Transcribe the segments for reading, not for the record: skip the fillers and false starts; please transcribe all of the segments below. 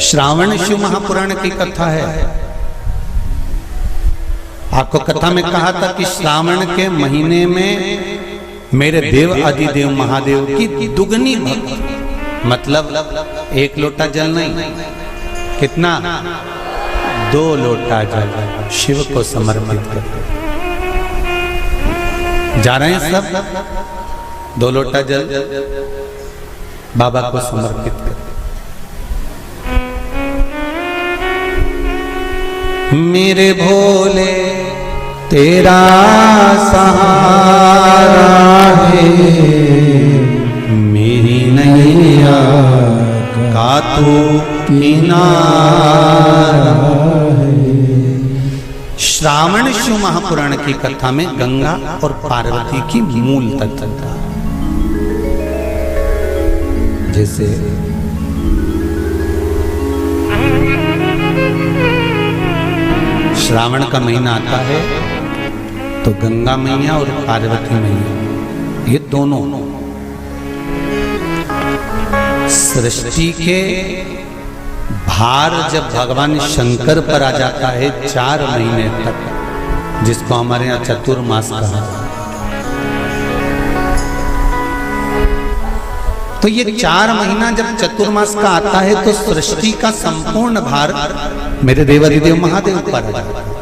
श्रावण शिव महापुराण की कथा है। आपको कथा में कहा था कि श्रावण के महीने में मेरे देव आदिदेव महादेव की दुगनी भक्ति, मतलब एक लोटा जल नहीं, कितना 2 लोटा जल शिव को समर्पित कर जा रहे हैं सब। 2 लोटा जल बाबा को समर्पित कर। मेरे भोले तेरा सहारा है, मेरी नैया का तू किनारा है। श्रावण शिव महापुराण की कथा में गंगा और पार्वती की मूल तत्वता, जैसे श्रावण का महीना आता है तो गंगा मैया और पार्वती मैया, ये दोनों सृष्टि के भार जब भगवान शंकर पर आ जाता है 4 महीने तक, जिसको हमारे यहाँ चतुर्मास कहा जाता है, तो ये 4 महीना जब चतुर्मास का आता है तो सृष्टि का संपूर्ण भार मेरे देवादिदेव महादेव पर आ जाता है।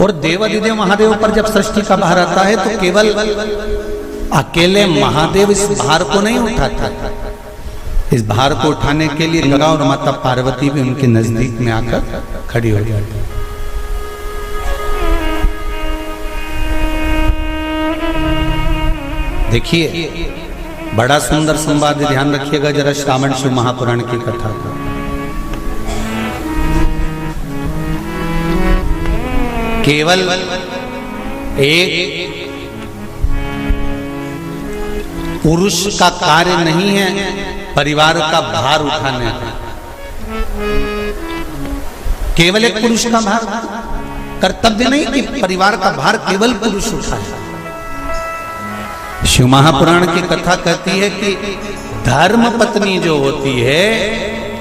और देवादिदेव महादेव पर जब सृष्टि का भार आता है तो केवल अकेले महादेव इस भार को नहीं उठाता, इस भार को उठाने के लिए गंगा और माता पार्वती भी उनके नजदीक में आकर खड़ी हो जाती है। देखिए बड़ा सुंदर संवाद, ध्यान रखिएगा जरा श्रावण शिव महापुराण की कथा का। केवल एक पुरुष का कार्य नहीं है परिवार का भार उठाने का, केवल एक पुरुष का भार कर्तव्य नहीं कि परिवार का भार केवल पुरुष उठाए। शिव महापुराण की कथा कहती है कि धर्म पत्नी जो होती है,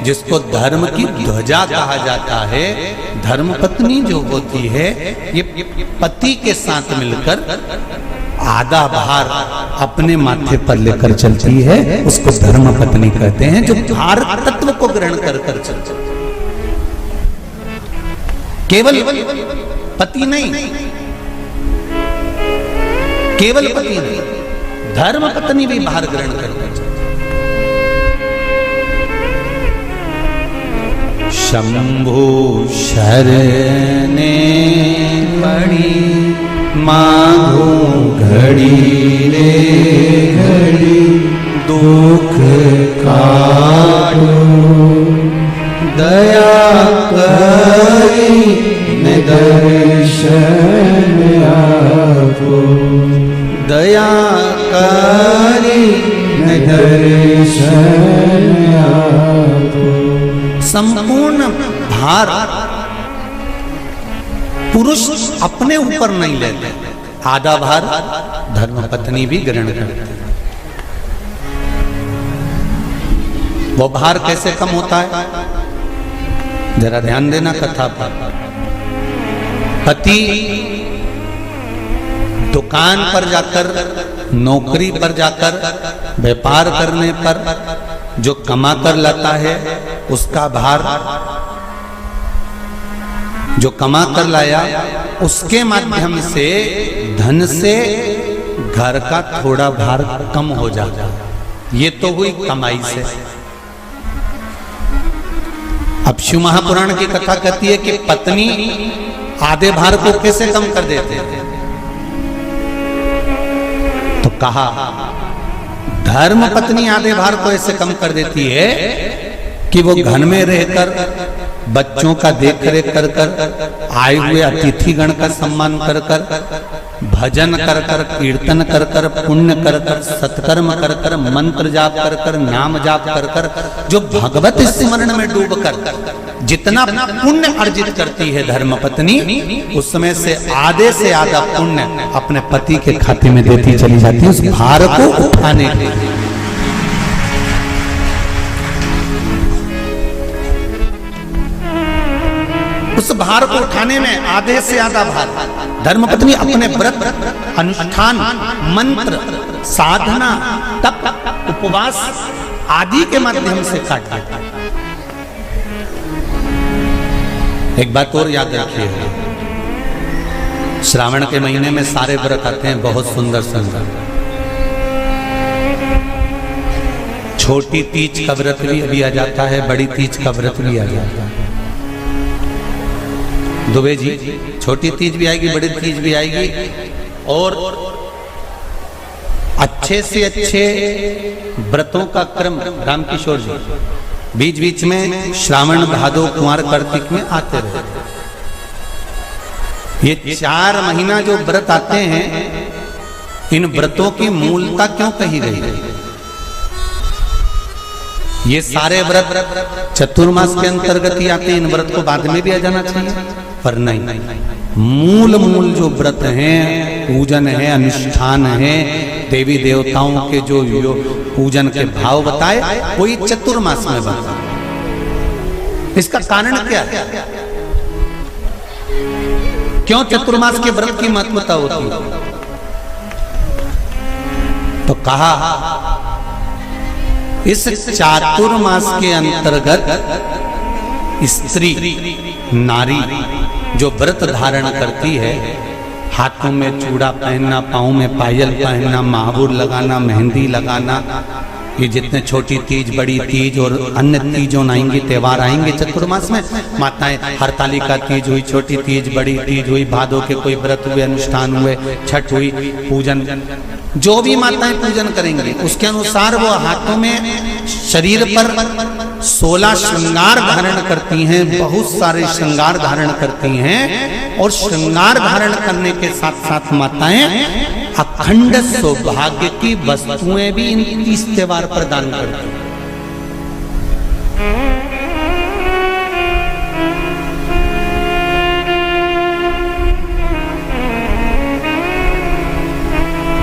जिसको धर्म की ध्वजा कहा जाता है, धर्म पत्नी जो होती है ये पति के साथ मिलकर आधा भार अपने माथे पर लेकर चलती है, उसको धर्म पत्नी कहते हैं, जो भार तत्व को ग्रहण कर कर चलती है। केवल पति नहीं, केवल पति नहीं, धर्म पत्नी भी भार ग्रहण करते। शंभु शरणे पड़ी मांगू घड़ी रे घड़ी, दुख काटो दया करी न दर्शन आपो, दया करी न दर्शन आपो। संपूर्ण भार पुरुष अपने ऊपर नहीं लेते, आधा भार धर्मपत्नी भी ग्रहण करते हैं। वो भार कैसे कम होता है, जरा ध्यान देना कथा पर। पति दुकान पर जाकर, नौकरी पर जाकर, व्यापार करने पर जो कमा कर लाता है उसका भार, जो कमा कर लाया उसके माध्यम से धन से घर का थोड़ा भार कम हो जाता है। ये तो हुई कमाई से। अब शिव महापुराण की कथा कहती है कि पत्नी आधे भार को कैसे कम कर देते हैं, तो कहा धर्म पत्नी आधे भार को ऐसे कम कर देती है कि वो घर में रहकर बच्चों का देख रेख कर कर, आए हुए अतिथि गण का सम्मान कर कर, भजन कर कर, कीर्तन कर कर, पुण्य कर कर, सत्कर्म कर कर, मंत्र जाप कर कर, नाम जाप कर कर, जो भगवत स्मरण में डूब कर जितना पुण्य अर्जित करती है धर्मपत्नी, उसमें से आधे से आधा पुण्य अपने पति के खाते में देती चली जाती है, उस भार को उठाने के लिए। उस भार को उठाने में आधे से आधा भार धर्मपत्नी अपने व्रत, अनुष्ठान, मंत्र, साधना, तप, उपवास आदि के माध्यम से काट देती। एक बात और याद रखिए, श्रावण के महीने में सारे व्रत आते हैं बहुत सुंदर सुंदर। छोटी तीज का व्रत भी आ जाता है, बड़ी तीज का व्रत भी आ जाता है। दुबे जी, छोटी तीज भी आएगी, बड़ी तीज भी आएगी, और अच्छे से अच्छे व्रतों का क्रम रामकिशोर जी बीच बीच में श्रावण, भादो, कुंवर, कार्तिक में आते रहते। ये 4 महीना जो व्रत आते हैं, इन व्रतों की मूलता क्यों कही गई? ये सारे व्रत चतुर्मास के अंतर्गत ही आते हैं, इन व्रत को बाद में भी आ जाना चाहिए, पर नहीं। मूल जो व्रत हैं, पूजन है, अनुष्ठान है, देवी देवताओं के जो पूजन के भाव बताए, वही चतुर्मास में बताए। इसका कारण क्या है? क्यों चतुर्मास के व्रत की महत्वता होती है? तो कहा, इस चातुर्मास के अंतर्गत स्त्री, नारी जो व्रत धारण करती है, हाथों में चूड़ा पहनना, पाँव में पायल पहनना, महावुर लगाना, मेहंदी लगाना, ये जितने छोटी तीज, बड़ी तीज और अन्य तीजों आएंगी, त्योहार आएंगे चतुर्मास में, माताएं हरतालिका तीज हुई, छोटी तीज, बड़ी तीज हुई, भादों के कोई व्रत हुए, अनुष्ठान हुए, छठ हुई, पूजन, जो भी माताएं पूजन करेंगी उसके अनुसार वो हाथों में, शरीर पर 16 श्रृंगार धारण करती हैं, बहुत सारे श्रृंगार धारण करती हैं, और श्रृंगार धारण करने के साथ साथ माताएं अखंड सौभाग्य की वस्तुएं भी इन 30 त्योहार पर दान करती हैं।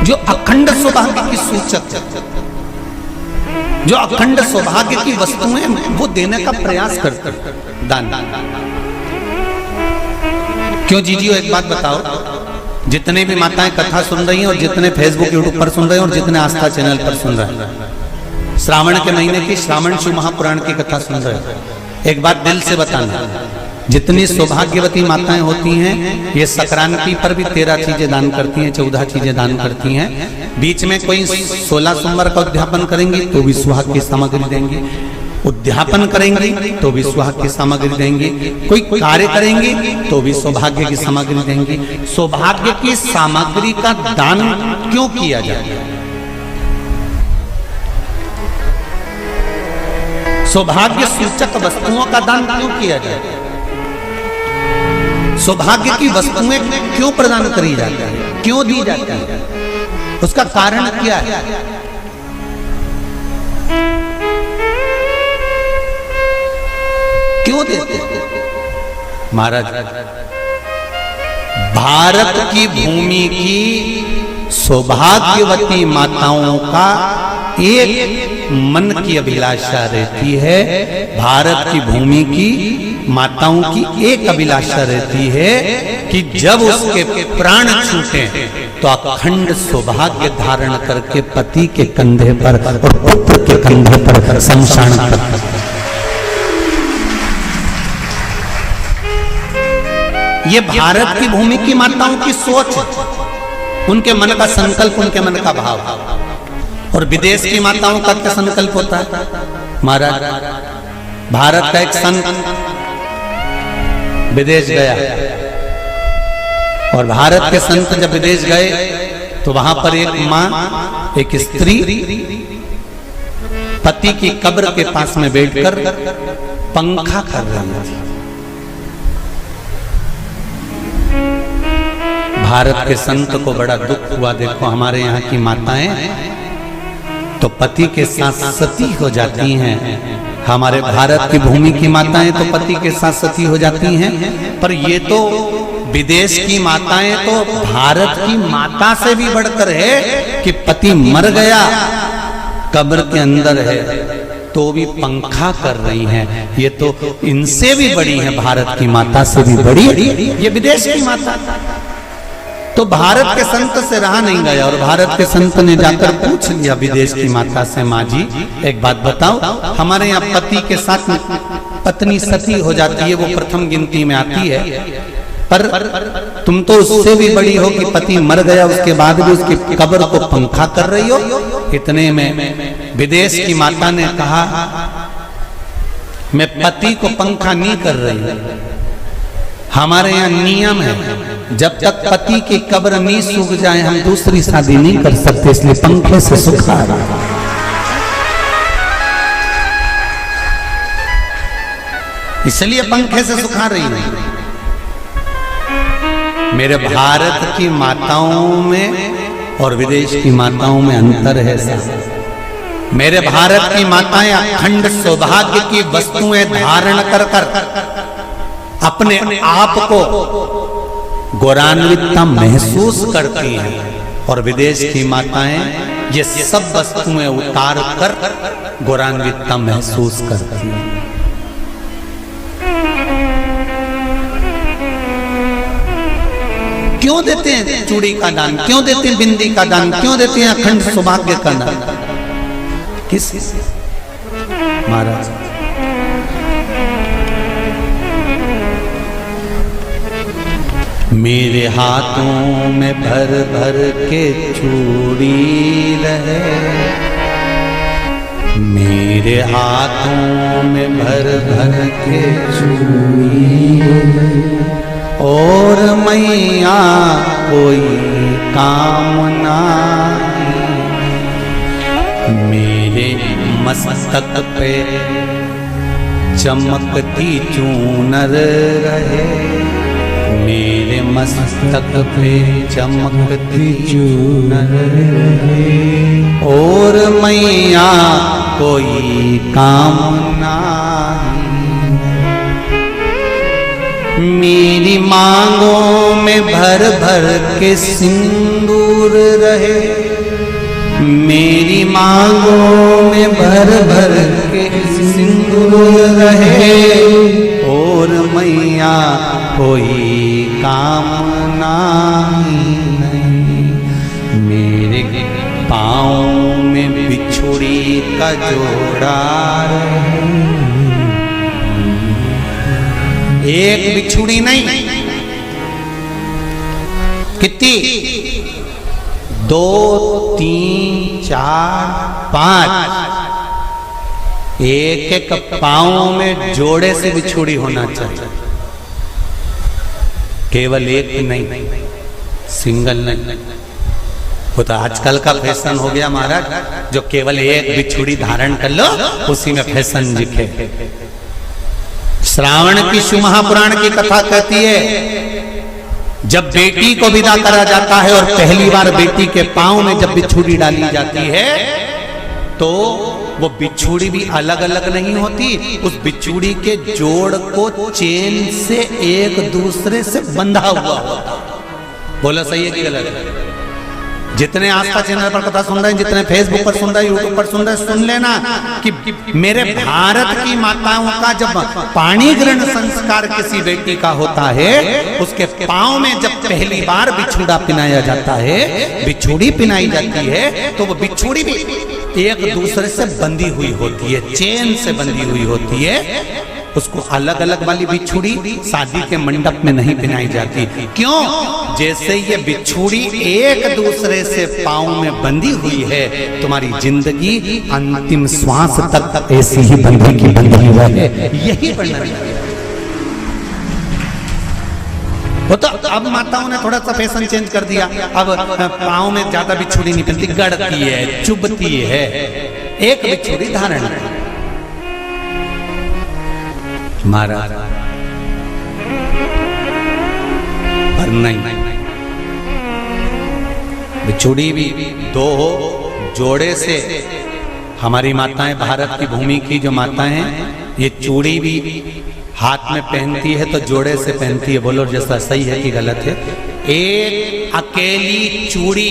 जो अखंड सौभाग्य की सूचक, जो अखंड सौभाग्य की वस्तुएं वो देने का प्रयास करते हैं, दान। क्यों जीजियो, एक बात बताओ, जितने भी माताएं कथा सुन रही हैं और जितने फेसबुक यूट्यूब पर सुन रहे हैं और जितने आस्था चैनल पर सुन रहे हैं, श्रावण के महीने की श्रावण शिव महापुराण की कथा सुन रहे हैं, एक बात दिल से बताना, जितनी सौभाग्यवती माताएं होती हैं, ये संक्रांति पर भी 13 चीजें दान करती हैं, 14 चीजें दान करती हैं। बीच में कोई 16 सोमवार का उद्यापन करेंगी तो भी सुहाग की सामग्री देंगी, उद्यापन करेंगी तो भी सुहाग की सामग्री देंगी, कोई कार्य करेंगी तो भी सौभाग्य की सामग्री देंगी। सौभाग्य की सामग्री का दान क्यों किया जाए? सौभाग्य सूचक वस्तुओं का दान क्यों किया जाए? सौभाग्य की वस्तुएं क्यों प्रदान करी जाती है, क्यों दी जाती है? उसका कारण क्या है? क्यों देते? महाराज, भारत की भूमि की सौभाग्यवती माताओं का एक मन की अभिलाषा रहती है, भारत की भूमि की माताओं की एक अभिलाषा रहती है कि जब उसके प्राण छूटे तो अखंड सौभाग्य धारण करके पति के कंधे पर और पुत्र के कंधे पर शमशान पर। ये भारत की भूमि की माताओं की सोच, उनके मन का संकल्प, उनके मन का भाव। और विदेश की माताओं का क्या संकल्प होता है? महाराज, भारत का एक संत विदेश गया और भारत के संत जब विदेश गए तो वहां पर एक मां, एक स्त्री पति की कब्र के पास में बैठकर पंखा कर रही थी। भारत के संत को बड़ा दुख हुआ, देखो हमारे यहाँ की माताएं तो पति के साथ सती हो जाती हैं, हमारे भारत की भूमि की माताएं तो पति के साथ सती हो जाती हैं, पर ये तो विदेश की माताएं तो भारत की माता से भी बढ़कर है कि पति मर गया, कब्र के अंदर है, तो भी पंखा कर रही हैं। ये तो इनसे भी बड़ी है, भारत की माता से भी बड़ी, ये विदेश की माता। तो भारत के संत से रहा नहीं गया और भारत के संत ने जाकर पूछ लिया विदेश की माता से, माँ जी एक बात बताओ, हमारे यहाँ पति के साथ पत्नी सती हो जाती है, वो प्रथम गिनती में आती है, पर तुम तो उससे भी बड़ी हो कि पति मर गया उसके बाद भी उसकी कब्र को पंखा कर रही हो। इतने में विदेश की माता ने कहा, मैं पति को पंखा नहीं कर रही, हमारे यहाँ नियम है जब तक पति की कब्र नहीं सूख जाए हम दूसरी शादी नहीं कर सकते, इसलिए पंखे से सुखा रहा। इसलिए पंखे से सुखा रही है। मेरे भारत की माताओं में और विदेश की माताओं में अंतर है सर। मेरे भारत की माताएं अखंड सौभाग्य की वस्तुएं धारण कर कर अपने आप को गौरवान्वितता महसूस करती हैं और विदेश की माताएं ये सब वस्तुएं उतार कर गौरवान्वितता महसूस करती हैं। क्यों देते हैं चूड़ी का दान, क्यों देते हैं बिंदी का दान, क्यों देते हैं अखंड सौभाग्य का दान? किस महाराज? मेरे हाथों में भर भर के चूड़ी रहे, मेरे हाथों में भर भर के चूड़ी और मैया कोई कामना, मेरे मस्तक पे चमकती चूनर रहे, मेरे मस्तक पे चमकती चूनर रहे और मैया कोई कामना, मेरी मांगों में भर भर के सिंदूर रहे, मेरी मांगों में भर भर के सिंदूर रहे और मैया कोई कामना नहीं, मेरे पाँव में बिछुड़ी का जोड़ा रहे, एक बिछुड़ी नहीं, कितनी? 2, 3, 4, 5, एक एक पाँव में जोड़े से बिछुड़ी होना चाहिए, केवल एक नहीं, सिंगल नहीं। वो तो आजकल का फैशन हो गया महाराज, जो केवल एक बिछुड़ी धारण कर लो उसी में फैशन दिखे। श्रावण की शिव महापुराण की कथा कहती है जब बेटी को विदा करा जाता है और पहली बार बेटी के पांव में जब बिछुड़ी डाली जाती है तो वो बिछुड़ी भी अलग अलग नहीं होती, उस बिछुड़ी के जोड़ को चेन से एक दूसरे से बंधा हुआ होता। बोला सही है कि गलत? जितने आस्था चैनल पर कथा सुन रहे हैं, जितने फेसबुक पर सुन रहे हैं, यूट्यूब पर सुन रहे हैं, सुन लेना कि मेरे भारत की माताओं का जब पाणी ग्रहण संस्कार किसी बेटी का होता है, उसके पांव में जब पहली बार बिछुड़ा पिनाया जाता है, बिछुड़ी पिनाई जाती है, तो वो बिछुड़ी भी एक दूसरे से बंधी हुई होती है, चेन से बंधी हुई होती है। उसको अलग अलग वाली बिछुड़ी शादी के मंडप में नहीं पिनाई जाती। क्यों? जैसे ये बिछुड़ी एक दूसरे से पांव में बंधी हुई है, तुम्हारी जिंदगी अंतिम श्वास तक ऐसी ही बंधी की बंधी रहे, यही बनना चाहिए। वो तो अब माताओं ने थोड़ा सा फैशन चेंज कर दिया, अब पांव में ज्यादा बिछुड़ी नहीं पहनती, गड़ती है, चुभती है, एक बिछुड़ी धारण है। महाराज पर नहीं, बिछुड़ी भी दो हो, जोड़े से। हमारी माताएं, भारत की भूमि की जो माताएं हैं, ये चूड़ी भी हाथ में पहनती है तो जोड़े से पहनती है। बोलो जैसा सही है कि गलत है? एक अकेली चूड़ी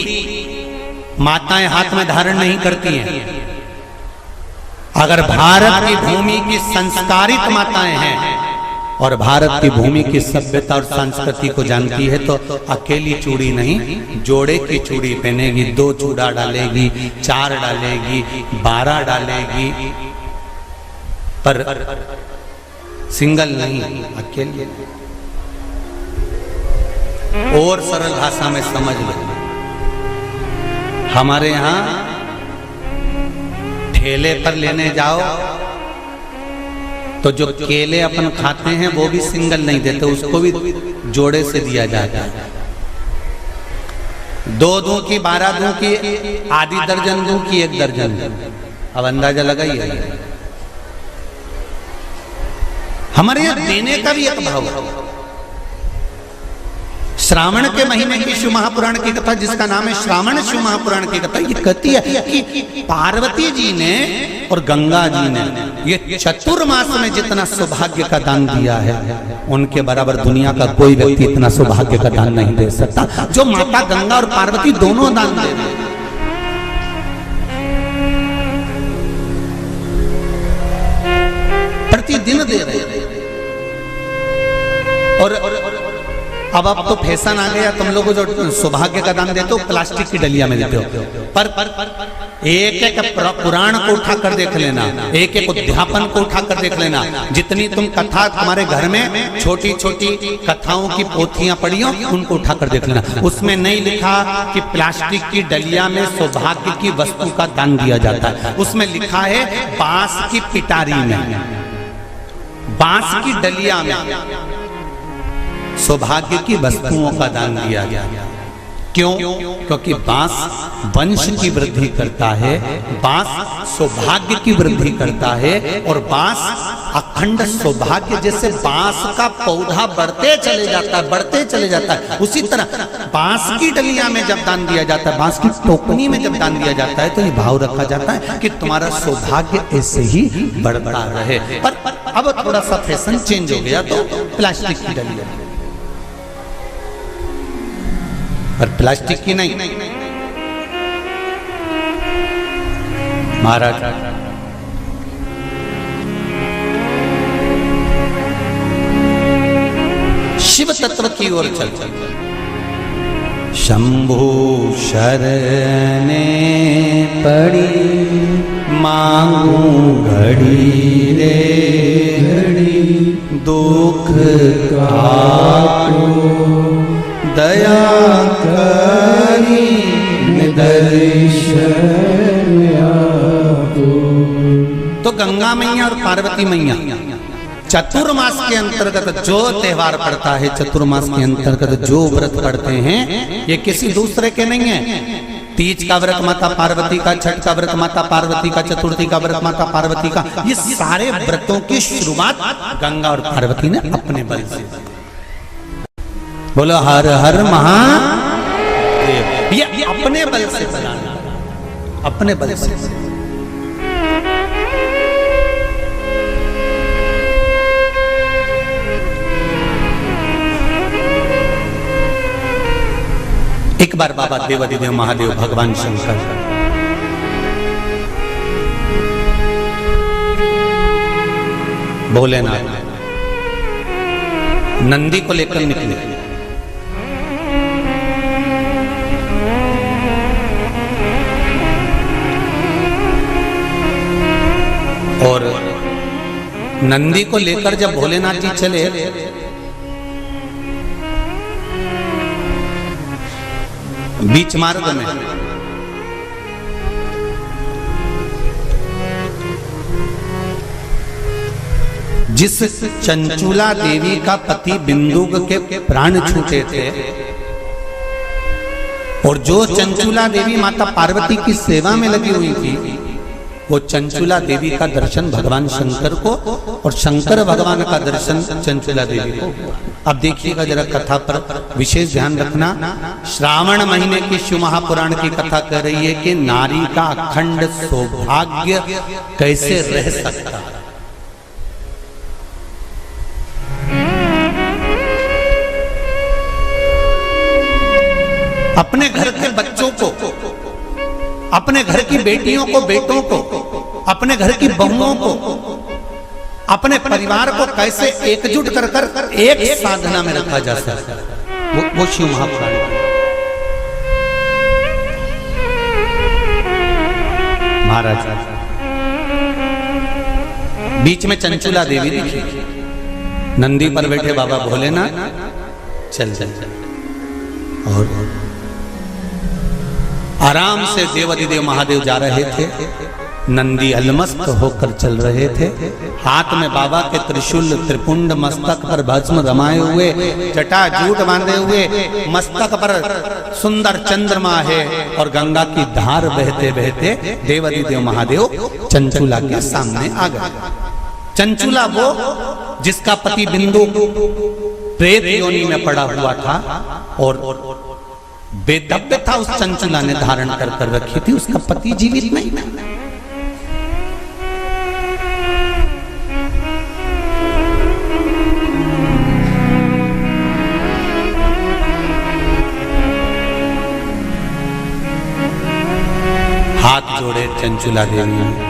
माताएं हाथ में धारण नहीं करती हैं, अगर भारत की भूमि की संस्कारित माताएं हैं और भारत की भूमि की सभ्यता और संस्कृति को जानती है तो अकेली चूड़ी नहीं, जोड़े की चूड़ी पहनेगी, 2 चूड़ा डालेगी, 4 डालेगी, 12 डालेगी, पर सिंगल नहीं, अकेले। और सरल भाषा में समझ लो, हमारे यहां ठेले पर लेने जाओ तो जो केले अपन खाते हैं वो भी सिंगल नहीं देते, उसको भी जोड़े से दिया जाता है। 2 दूं की, 12 दूं की, आधी दर्जन दूं की 1 दर्जन। अब अंदाजा लगाइए, हमारे यहां देने का भी एक भाव है। श्रावण के महीने की शिव महापुराण की कथा, जिसका नाम है श्रावण शिव महापुराण की कथा, ये कहती है कि पार्वती जी ने और गंगा जी ने ये चतुर्मास में जितना सौभाग्य का दान दिया है, उनके बराबर दुनिया का कोई व्यक्ति इतना सौभाग्य का दान नहीं दे सकता जो माता गंगा और पार्वती दोनों दान दे रहे हैं। प्रतिदिन दे रहे हैं। और अब तो फैशन आ गया, तुम लोग जो सौभाग्य का दान देते हो प्लास्टिक की डलिया में देते हो, पर एक एक पुराण को उठा कर देख लेना, एक एक उद्यापन को उठा कर देख लेना, जितनी तुम कथा तुम्हारे घर में छोटी छोटी कथाओं की पोथियां पड़ी हो उनको उठा कर देख लेना, उसमें नहीं लिखा कि प्लास्टिक की डलिया में सौभाग्य की वस्तु का दान दिया जाता है। उसमें लिखा है बांस की पिटारी में, बांस की डलिया में सौभाग्य की वस्तुओं का दान दिया गया। क्यों? क्योंकि बांस वंश की वृद्धि करता है, बांस सौभाग्य की वृद्धि करता है, और बांस अखंड सौभाग्य, जैसे बांस का पौधा बढ़ते चले जाता है, बढ़ते चले जाता है, उसी तरह बांस की डलिया में जब दान दिया जाता है, बांस की टोकनी में जब दान दिया जाता है, तो ये भाव रखा जाता है कि तुम्हारा सौभाग्य ऐसे ही बढ़ता रहे। पर अब थोड़ा सा फैशन चेंज हो गया तो प्लास्टिक की डलिया, पर प्लास्टिक की नहीं। महाराज शिव तत्व की ओर चल चल। शंभु शरणे पड़ी मांगू घड़ी रे घड़ी, दुख काटो दया करी दर्शन तो गंगा मैया और पार्वती मैया चतुर्मास के अंतर्गत जो त्योहार पड़ता है, चतुर्मास के अंतर्गत जो व्रत पड़ते हैं, ये किसी दूसरे के नहीं है। तीज का व्रत माता पार्वती का, छठ का व्रत माता पार्वती का, चतुर्थी का व्रत माता पार्वती का, ये सारे व्रतों की शुरुआत गंगा और पार्वती ने अपने बल से। बोलो हर हर महादेव। ये अपने बल से बनाना, अपने बल से। एक बार बाबा देवाधिदेव महादेव भगवान शंकर भोलेनाथ नंदी को लेकर निकले, और नंदी को लेकर जब भोलेनाथ जी चले, बीच मार्ग में जिस चंचुला देवी का पति बिंदुक के प्राण छूटे थे, और जो चंचुला देवी माता पार्वती की सेवा में लगी हुई थी, वो चंचुला देवी का दर्शन भगवान शंकर को और शंकर भगवान का दर्शन चंचुला देवी को। अब देखिएगा जरा कथा पर विशेष ध्यान रखना। श्रावण महीने की शिव महापुराण की कथा कह रही है कि नारी का अखंड सौभाग्य कैसे रह सकता है। अपने घर के बच्चों को, अपने घर की बेटियों को, बेटों को अपने घर की बहुओं को, अपने परिवार को कैसे एकजुट कर कर एक साधना में रखा जा सकता है, वो शिव महापुराण। महाराज बीच में चंचुला देवी दिखी, नंदी पर बैठे बाबा भोलेनाथ चल चल चल, और आराम से देवाधिदेव महादेव जा रहे थे। नंदी अलमस्त होकर चल रहे थे, हाथ में बाबा के त्रिशूल त्रिपुंड, मस्तक पर भस्म रमाए हुए, जटाजूट बांधे हुए, मस्तक पर सुंदर चंद्रमा है, और गंगा की धार बहते बहते देवाधिदेव महादेव चंचुला के सामने आ गए। चंचुला वो जिसका पति बिंदु प्रेत योनि में पड़ा हुआ था, और बेदब्य था उस चंचुला ने धारण कर कर रखी थी, उसका पति जीवित नहीं था। हाथ जोड़े चंचुला देवी ने,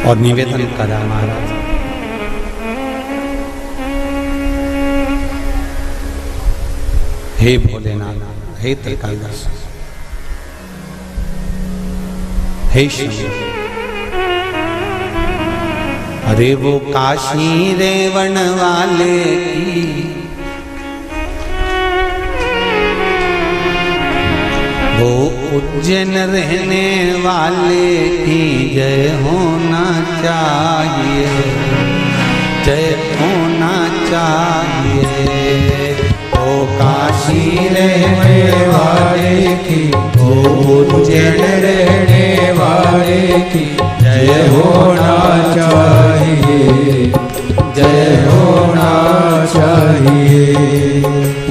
और निवेदन करा, महाराज हे भोलेनाथ, हे त्रिकालदर्शी, हे शंभु, अरे वो काशी रेवण वाले की, वो उज्जैन रहने वाले की जय होना चाहिए, जय होना चाहिए। ओ काशी रहने वाले की, ओ उज्जैन रहने वाले की जय होना चाहिए, जय होना चाहिए।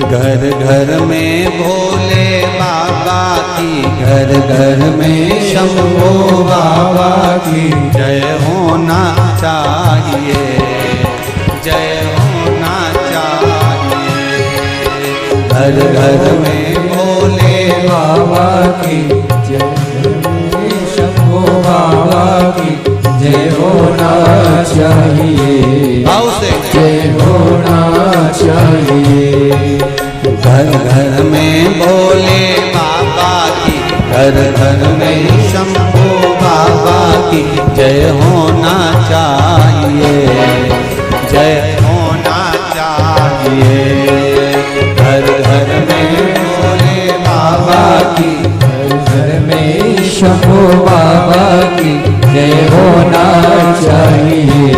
घर घर में भोले बाबा की, घर घर में शंभो बाबा की जय होना चाहिए, जय होना चाहिए। घर घर में भोले बाबा की जय, शंभो बाबा की जय होना चाहिए, जय होना चाहिए। घर घर में भोले बाबा की, घर घर में शंभो बाबा की जय होना चाहिए, जय होना चाहिए। घर घर में भोले बाबा की, घर घर में शंभो बाबा की जय होना चाहिए,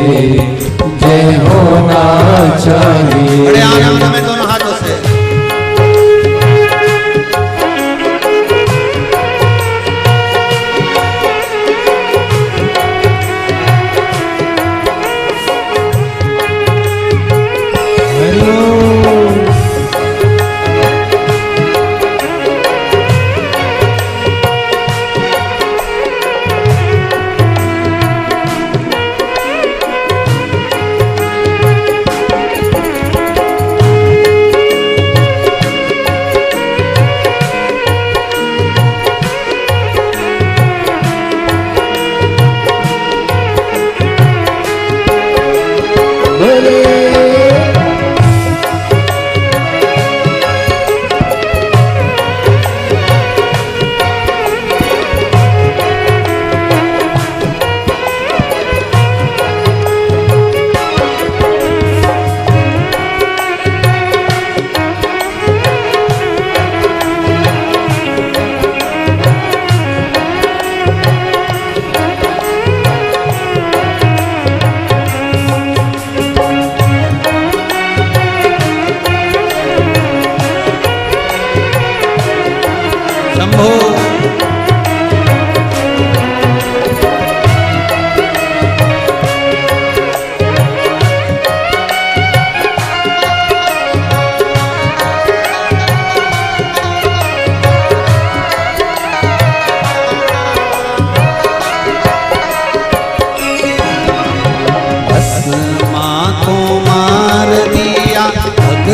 जय होना चाहिए। बड़े आनंद में दोनों हाथों से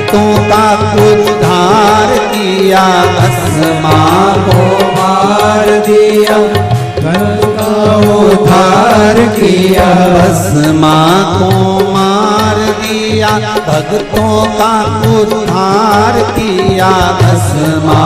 भक्तों का उद्धार किया, भस्मा को मार दिया, धर्म का उद्धार किया। भस्मा को मार दिया, भक्तों का उद्धार किया। भस्मा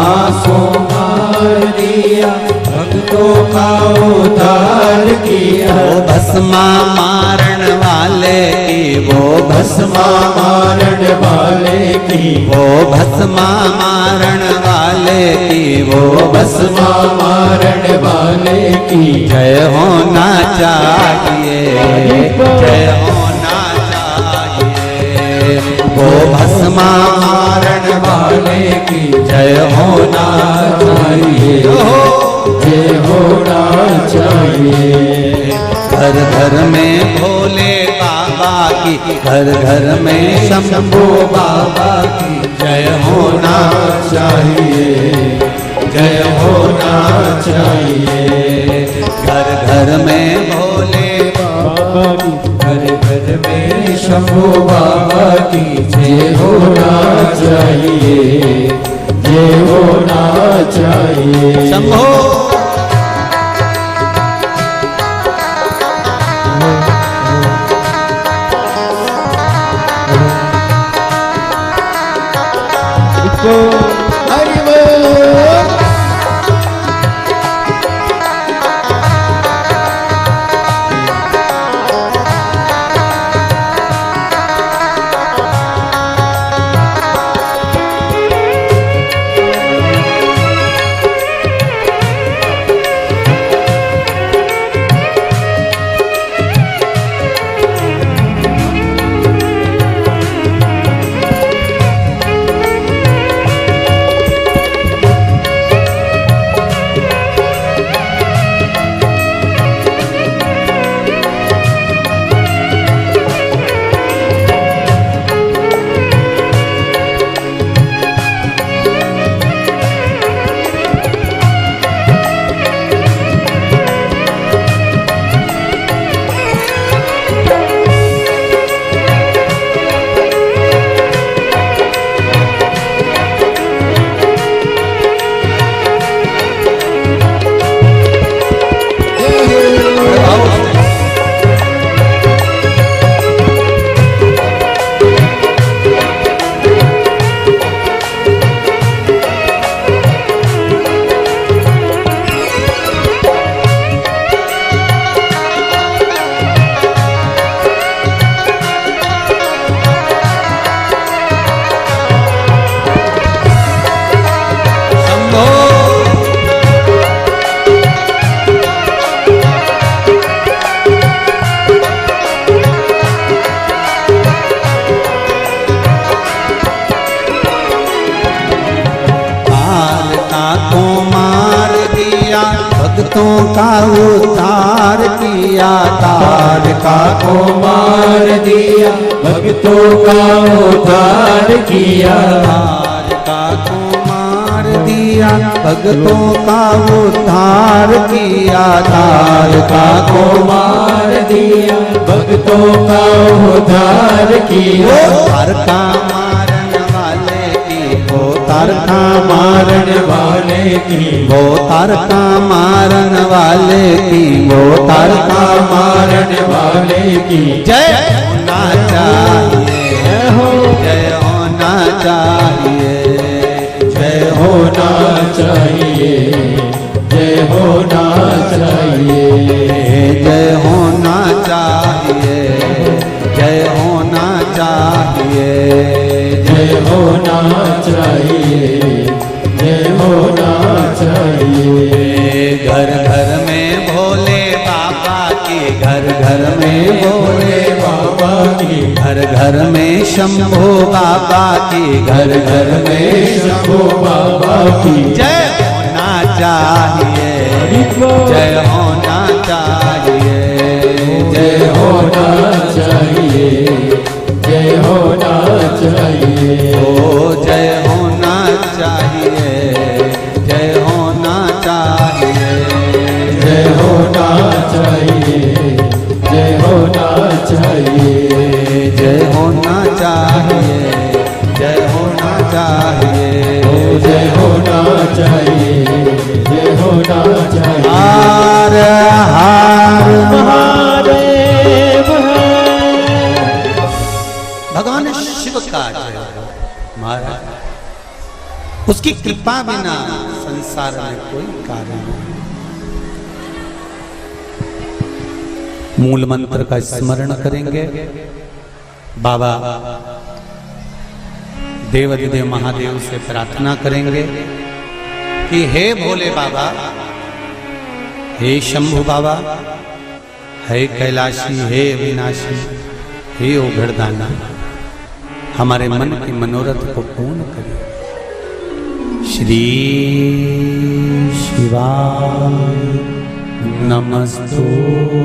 को मार दिया, भक्तों का उद्धार किया। वो भस्मा मारण वाले की, वो भस्मा मारण वाले की, वो भस्मा मारण वाले की, वो भस्मा मारण वाले की जय होना चाहिए, जय होना चाहिए। वो भस्मा मारण वाले की जय होना चाहिए, जय होना चाहिए। घर घर में भोले बाबा की, घर घर में शंभू बाबा की जय होना चाहिए, जय होना चाहिए। घर घर में भोले बाबा की, घर घर में शंभू बाबा की जय होना चाहिए, जय होना चाहिए। शंभो हरि बोल। भक्तों का उद्धार किया। तारका को मार दिया, भक्तों का उद्धार किया। तारका को मार दिया, भक्तों का उद्धार किया। तारका को मार दिया, भक्तों का उद्धार किया। तारका मारन वाले की, वो तारका मारन वाले की, वो तारका मारन वाले की, वो तारका मारन वाले की जय होना चाहिए, जय होना चाहिए, जय होना चाहिए, जय होना चाहिए, जय होना चाहिए, जय होना चाहिए, जय होना चाहिए, जय होना चाहिए। घर घर में भोले बाबा की, घर घर में भोले बाबा की, घर घर में शंभू बाबा की, घर घर में शंभू बाबा की जय होना चाहिए, जय होना चाहिए, जय होना चाहिए, जय होना चाहिए, ओ जय होना चाहिए, जय होना चाहिए, जय होना चाहिए, जय होना चाहिए, जय होना चाहिए, जय होना चाहिए, जय होना चाहिए। उसकी कृपा बिना संसार में कोई कार्य नहीं। मूल मंत्र का स्मरण करेंगे। बाबा देवाधिदेव महादेव से प्रार्थना करेंगे कि हे भोले बाबा, हे शंभु बाबा, हे कैलाशी, हे अविनाशी, हे ओघड़दाना, हमारे मन के मनोरथ को पूर्ण करें। श्री शिवाय नमस्तुभ्यं,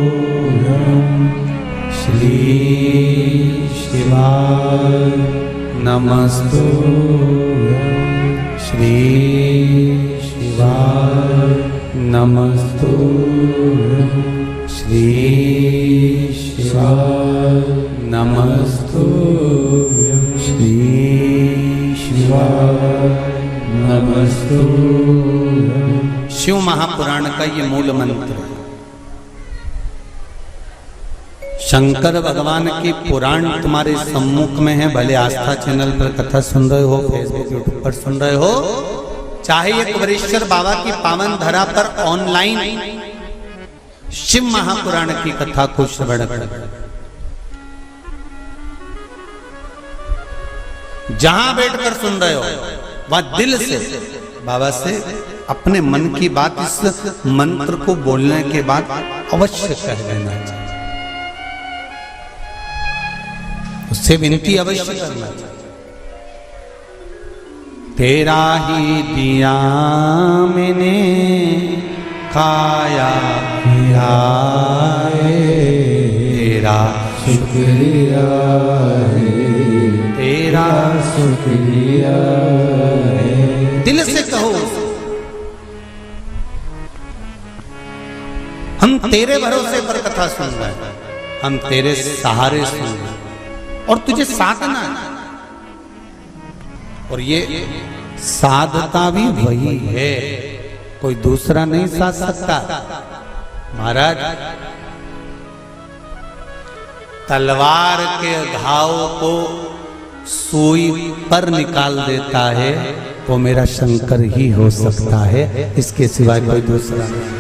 श्री शिवाय नमस्तुभ्यं, श्री शिवाय नमस्तुभ्यं, श्री शिवाय नमस्तुभ्यं, श्री शिवाय नमस्तुभ्यं। शिव महापुराण का ये मूल मंत्र है। शंकर भगवान की पुराण तुम्हारे सम्मुख में है। भले आस्था चैनल पर कथा सुन रहे हो, फेसबुक यूट्यूब पर सुन रहे हो, चाहे एक वरेश्वर बाबा की पावन धरा पर ऑनलाइन शिव महापुराण की कथा को श्रवण कर, जहां बैठकर सुन रहे हो वह दिल से बाबा से अपने मन की बात इस मंत्र को बोलने के बाद अवश्य कह लेना चाहिए। उससे विनती अवश्य करना चाहिए। तेरा ही दिया मैंने खाया पिया तेरा शुक्रिया है, तेरा शुक्रिया है। दिल से कहो, हम तेरे भरोसे पर कथा सुन रहे हैं, हम तेरे सहारे सुन रहे हैं और तुझे साधना है। और ये साधता भी वही है, कोई दूसरा नहीं साध सकता। महाराज तलवार के घाव को सुई पर निकाल देता है वो मेरा शंकर ही हो सकता है, इसके सिवाय कोई दूसरा नहीं।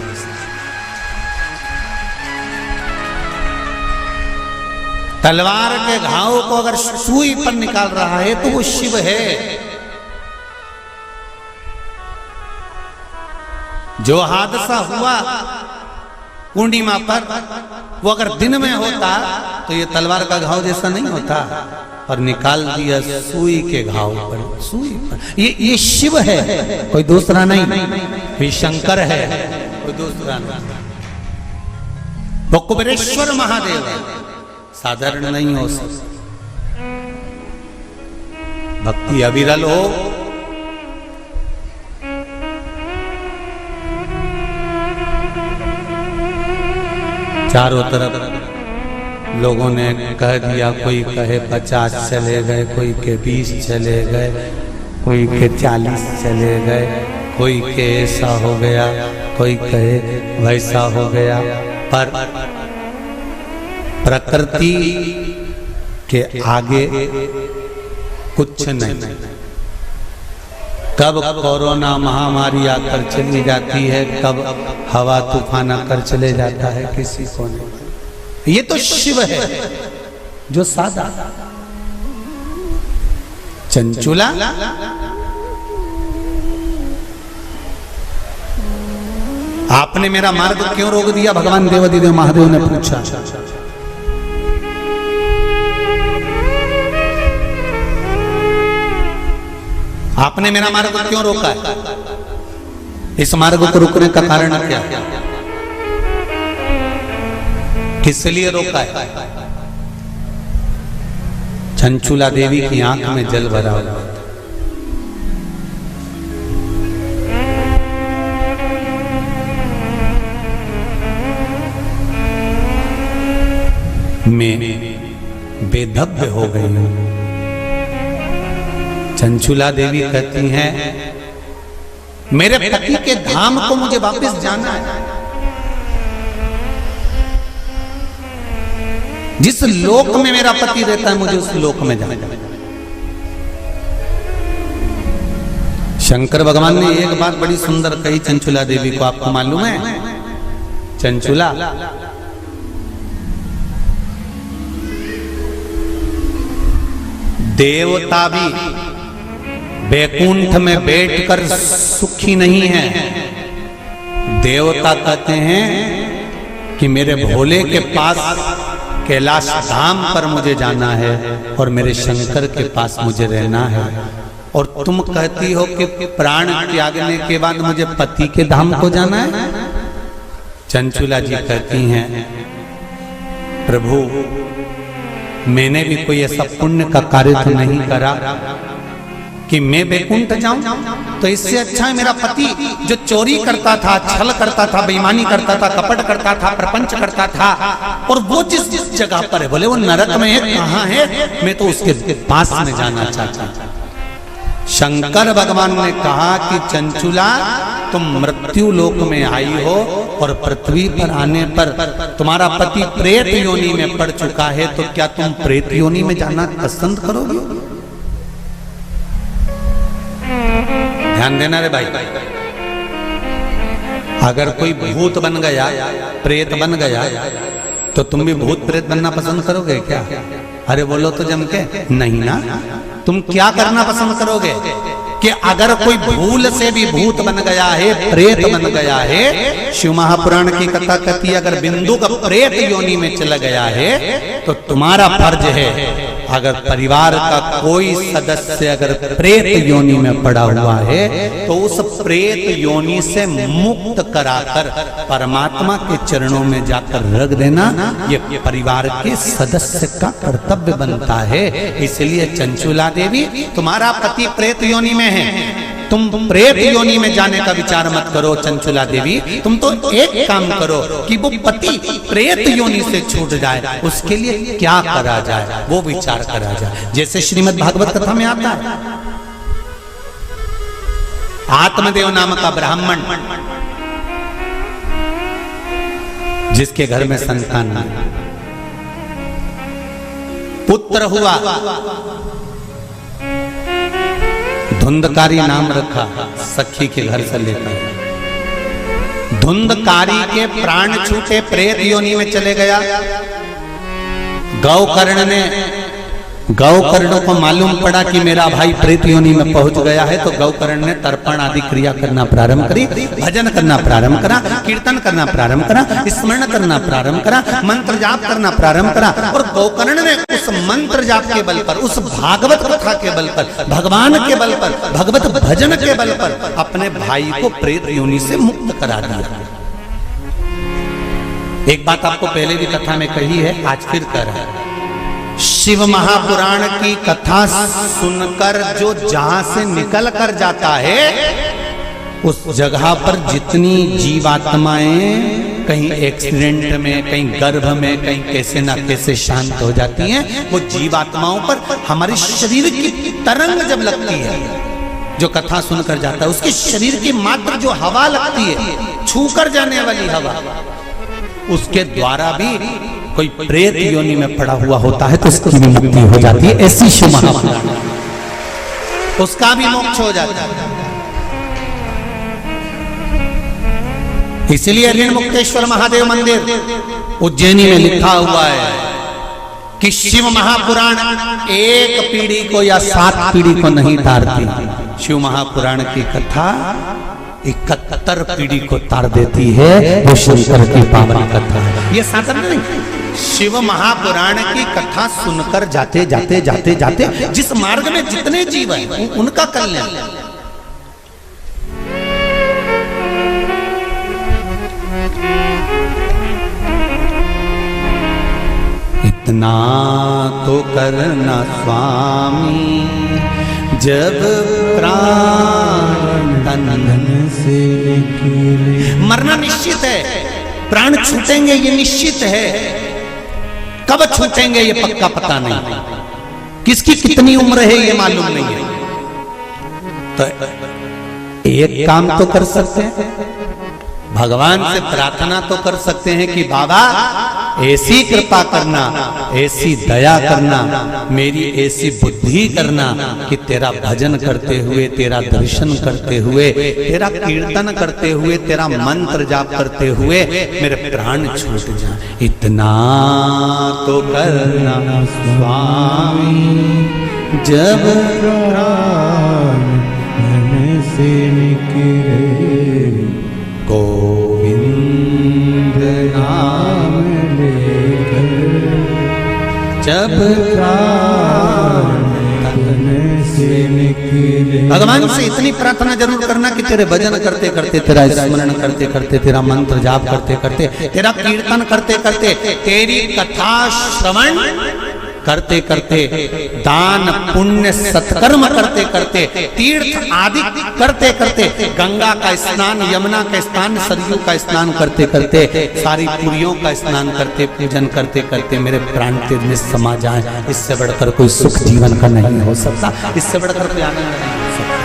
तलवार के घाव को अगर सुई पर निकाल रहा है तो वो शिव है। जो हादसा हुआ पूर्णिमा पर, वो अगर दिन में होता तो ये तलवार का घाव जैसा नहीं होता, और निकाल दिया सुई के घाव पर, सुई पर। ये शिव है, कोई दूसरा नहीं। ये शंकर है, कोई दूसरा नहीं। वो कुबेरेश्वर महादेव है, साधारण नहीं हो सकता। भक्ति अविरल हो, चारों तरफ लोगों ने कह दिया, कोई कहे 50 चले गए, कोई के 20 चले गए, कोई के 40 चले गए, कोई के ऐसा हो गया, कोई कहे वैसा हो गया। पर प्रकृति के आगे कुछ नहीं। कब कोरोना महामारी आकर चली जाती है, कब हवा तूफान आकर चले जाता है, किसी को नहीं। ये तो शिव है जो सादा चंचुला। आपने मेरा मार्ग क्यों रोक दिया? भगवान देवाधिदेव महादेव ने पूछा। आपने मेरा मार्ग क्यों रोका है? इस मार्ग को रुकने का कारण क्या? किस लिए रोका है? चंचुला देवी की आंख में जल भरा हुआ। मैं बेधब्य हो गई हूं। चंचुला देवी कहती हैं, मेरे पति के धाम को मुझे वापस जाना है। जिस लोक में मेरा पति रहता है मुझे उस लोक में जाना है। शंकर भगवान ने एक बात बड़ी सुंदर कही चंचुला देवी को, आपको मालूम है? चंचुला, देवता भी बैकुंठ में बैठकर सुखी नहीं है। देवता कहते हैं कि मेरे भोले के पास कैलाश धाम पर मुझे जाना है और मेरे शंकर के पास मुझे रहना है। और तुम कहती हो कि प्राण त्यागने के बाद मुझे पति के धाम को जाना है। चंचुला जी कहती हैं, प्रभु मैंने भी कोई ऐसा पुण्य का कार्य तो नहीं करा कि मैं बैकुंठ जाऊं। तो इससे अच्छा है मेरा पति जो चोरी करता था, छल करता था, बेईमानी करता था, कपट करता था, प्रपंच करता था, और वो जिस जगह पर है, बोले वो नरक में है, कहां है, मैं तो उसके पास में जाना चाहता हूं। शंकर भगवान ने कहा कि चंचुला तुम मृत्यु लोक में आई हो और पृथ्वी पर आने पर तुम्हारा पति प्रेत योनि में पड़ चुका है, तो क्या तुम प्रेत योनि में जाना पसंद करोगे? ध्यान देना रे भाई, अगर कोई भूत बन गया, प्रेत बन गया, तो तुम भी भूत प्रेत बनना पसंद करोगे क्या? अरे बोलो तो जम के, नहीं ना। तुम क्या करना पसंद करोगे कि अगर कोई भूल से भी भूत बन गया है, प्रेत बन गया है, शिव महापुराण की कथा कहती है अगर बिंदु का प्रेत योनि में चला गया है तो तुम्हारा फर्ज है, अगर परिवार का कोई सदस्य अगर प्रेत योनि में पड़ा हुआ है तो उस प्रेत योनि से मुक्त कराकर परमात्मा के चरणों में जाकर रख देना, ये परिवार के सदस्य का कर्तव्य बनता है। इसलिए चंचुला देवी, तुम्हारा पति प्रेत योनि में है, तुम प्रेत योनि में जाने का विचार मत करो। चंचुला देवी, तुम तो एक काम करो कि वो पति प्रेत योनि से छूट जाए, उसके लिए क्या करा जाए वो विचार करा जाए। जैसे श्रीमद् भागवत कथा में आता है, आत्मदेव नाम का ब्राह्मण जिसके घर में संतान नहीं, पुत्र हुआ, धुंधकारी नाम रखा सखी के घर से लेकर। धुंधकारी के प्राण छूटे, प्रेत योनि में चले गया। गौकर्ण को मालूम पड़ा कि मेरा भाई प्रेत योनि में पहुंच गया है, तो गौकर्ण ने तर्पण आदि क्रिया करना प्रारंभ करी, भजन करना प्रारंभ करा, कीर्तन करना प्रारंभ करा, स्मरण करना प्रारंभ करा, मंत्र जाप करना प्रारंभ करा। और गौकर्ण ने उस मंत्र जाप के बल पर, उस भागवत कथा के बल पर, भगवान के बल पर, भगवत भजन के बल पर अपने भाई को प्रेत योनि से मुक्त करा दिया। एक बात आपको पहले भी कथा में कही है, आज फिर कह रहा है। शिव महापुराण की कथा सुनकर जो जहां से निकल कर जाता है, उस जगह पर जितनी जीवात्माएं कहीं एक्सीडेंट में, कहीं गर्भ में, कहीं कैसे ना कैसे शांत हो जाती हैं, वो जीवात्माओं पर हमारे शरीर की तरंग जब लगती है, जो कथा सुनकर जाता है, उसके शरीर की मात्र जो हवा लगती है, छूकर जाने वाली हवा, उसके द्वारा भी कोई प्रेत योनि में पड़ा हुआ होता है तो उसकी भी मुक्ति हो जाती है। ऐसी शिव महापुराण, उसका भी मोक्ष हो जाता है। इसलिए ऋण मुक्तेश्वर महादेव मंदिर उज्जैनी में लिखा हुआ है कि शिव महापुराण एक पीढ़ी को या 7 पीढ़ी को नहीं तारती। शिव महापुराण की कथा 71 पीढ़ी को तार देती है। वो शंकर की पावन कथा है, ये साधन नहीं। शिव महापुराण की कथा सुनकर जाते जाते जाते जाते जिस मार्ग में जितने जीव हैं उनका कल्याण। इतना तो करना स्वामी जब प्राण तन से निकले। मरना निश्चित है, प्राण छूटेंगे ये निश्चित है, कब छूटेंगे ये पक्का पता नहीं, किसकी कितनी उम्र है ये मालूम नहीं है। तो एक काम तो कर सकते हैं, भगवान से प्रार्थना तो कर सकते हैं कि बाबा ऐसी कृपा करना, ऐसी दया करना, मेरी ऐसी बुद्धि करना कि तेरा भजन करते हुए, तेरा दर्शन करते हुए, तेरा कीर्तन करते हुए, तेरा मंत्र जाप करते हुए मेरे प्राण छूट जाए। इतना तो करना स्वामी जब प्राण मन से निकले, गोविंद नाम लेकर जब प्राण मन से निकले। भगवान से इतनी प्रार्थना जरूर करना कि तेरे भजन करते करते, तेरा स्मरण करते करते, तेरा मंत्र जाप करते करते, तेरा कीर्तन करते करते, तेरी कथा श्रवण करते करते, दान पुण्य सत्कर्म करते करते, तीर्थ आदि करते करते, गंगा का स्नान, यमुना का स्नान, सरयू का स्नान करते करते, सारी पुरियों का स्नान करते, पूजन करते करते मेरे प्राण तेज में समा जाए। इससे बढ़कर कोई सुख जीवन का नहीं हो सकता, इससे बढ़कर कोई आनंद नहीं हो सकता।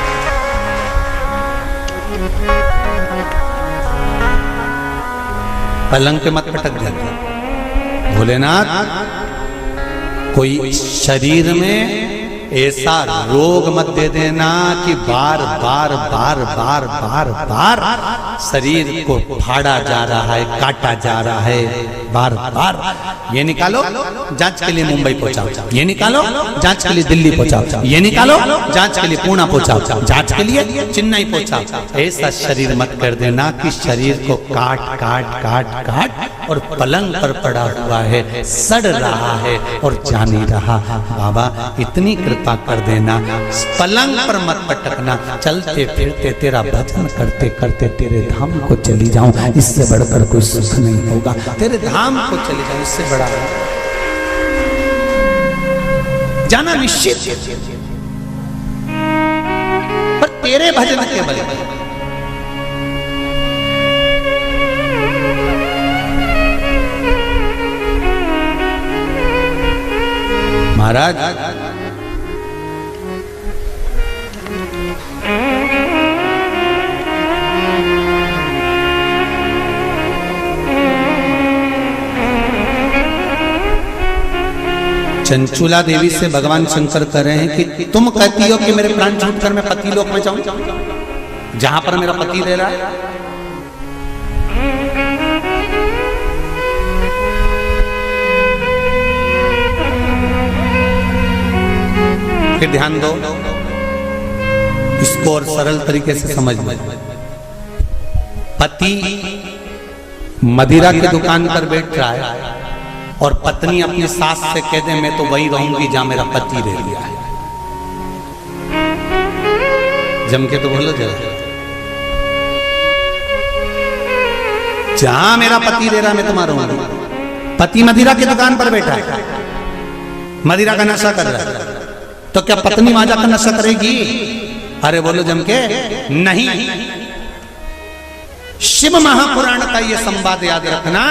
पलंग पे मत पटक जाते भोलेनाथ, कोई शरीर में ऐसा रोग मत दे देना कि बार बार बार बार बार बार शरीर को फाड़ा जा रहा है, काटा जा रहा है, बार बार। ये निकालो, जांच के लिए मुंबई पहुंचाओ, ये निकालो, जांच के लिए दिल्ली पहुंचाओ, ये निकालो, जांच के लिए पुणे पहुंचाओ, जांच के लिए चेन्नई पहुंचाओ। ऐसा शरीर मत कर देना कि शरीर को काट काट काट काट और पलंग पर पड़ा हुआ है, सड़ रहा है और जा नहीं रहा। बाबा इतनी कृपा कर देना, पलंग पर मत पटकना, चलते फिरते तेरा भजन करते करते तेरे धाम को चली जाऊं, इससे बढ़कर कोई सुख नहीं होगा। तेरे धाम को चली जाऊं, इससे बड़ा जाना निश्चित, पर तेरे भजन के बल पर। महाराज चंचुला देवी से भगवान शंकर कह रहे हैं कि तुम कहती हो कि मेरे प्राण छूटकर मैं पति लोक में जाऊं, जहां पर मेरा पति रह रहा है। फिर ध्यान दो, इसको और सरल तरीके से समझ लो। पति मदिरा की दुकान पर बैठ रहा है और पत्नी अपनी सास से कह दे मैं तो वही रहूंगी जहां मेरा पति रह गया है। जम के तो बोलो जरा, जहां मेरा पति रह रहा मैं तो रहूंगी। पति मदिरा की दुकान पर बैठा है, मदिरा का नशा कर रहा है, तो क्या पत्नी वहां जाकर नशा करेगी? अरे बोलो जम के, नहीं। शिव महापुराण का ये संवाद याद रखना।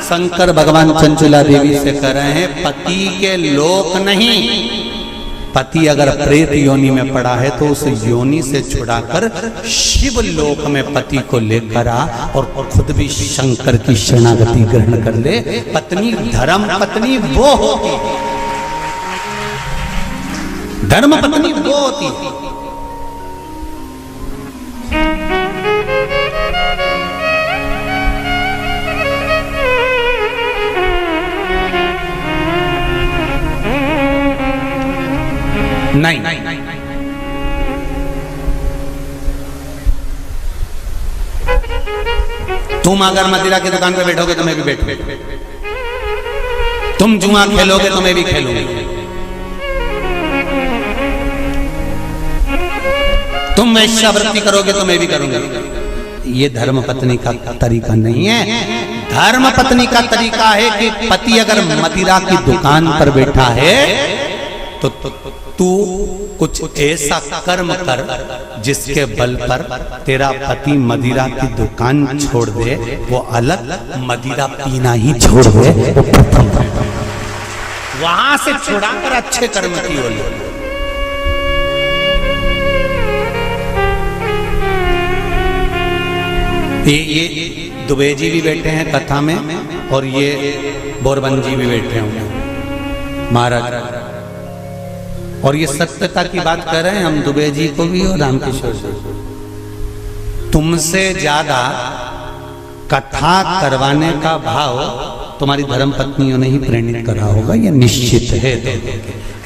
शंकर भगवान चंचुला देवी से कह रहे हैं पति के लोक नहीं, पति अगर प्रेत योनि में पड़ा है तो उस योनि से छुड़ाकर शिव लोक में पति को लेकर आ और खुद भी शंकर की शरणागति ग्रहण कर ले। पत्नी धर्म पत्नी वो होती, धर्म पत्नी वो होती है। नहीं, तुम अगर मदिरा की दुकान पे बैठोगे तो मैं भी बैठूंगा, तुम जुआ खेलोगे तो मैं भी खेलूंगी, तुम वैश्यावृत्ति करोगे तो मैं भी करूंगा। ये धर्म पत्नी का तरीका नहीं है। धर्म पत्नी का तरीका है कि पति अगर मदिरा की दुकान पर बैठा है तो तू कुछ ऐसा कर्म कर जिसके बल पर तेरा पति मदिरा की दुकान छोड़ दे, वो अलग, मदिरा पीना ही छोड़ दे, वो प्रथम। वहां से छुड़ाकर अच्छे कर्म की ओर ले। ये दुबे जी भी बैठे हैं कथा में और ये बोरबन जी भी बैठे होंगे महाराज, और ये सत्यता की बात कर रहे हैं हम दुबे जी को भी और रामकिशोर जी। तुमसे ज्यादा कथा करवाने का भाव तुम्हारी धर्म पत्नियों ने ही प्रेरित करा होगा, ये निश्चित है।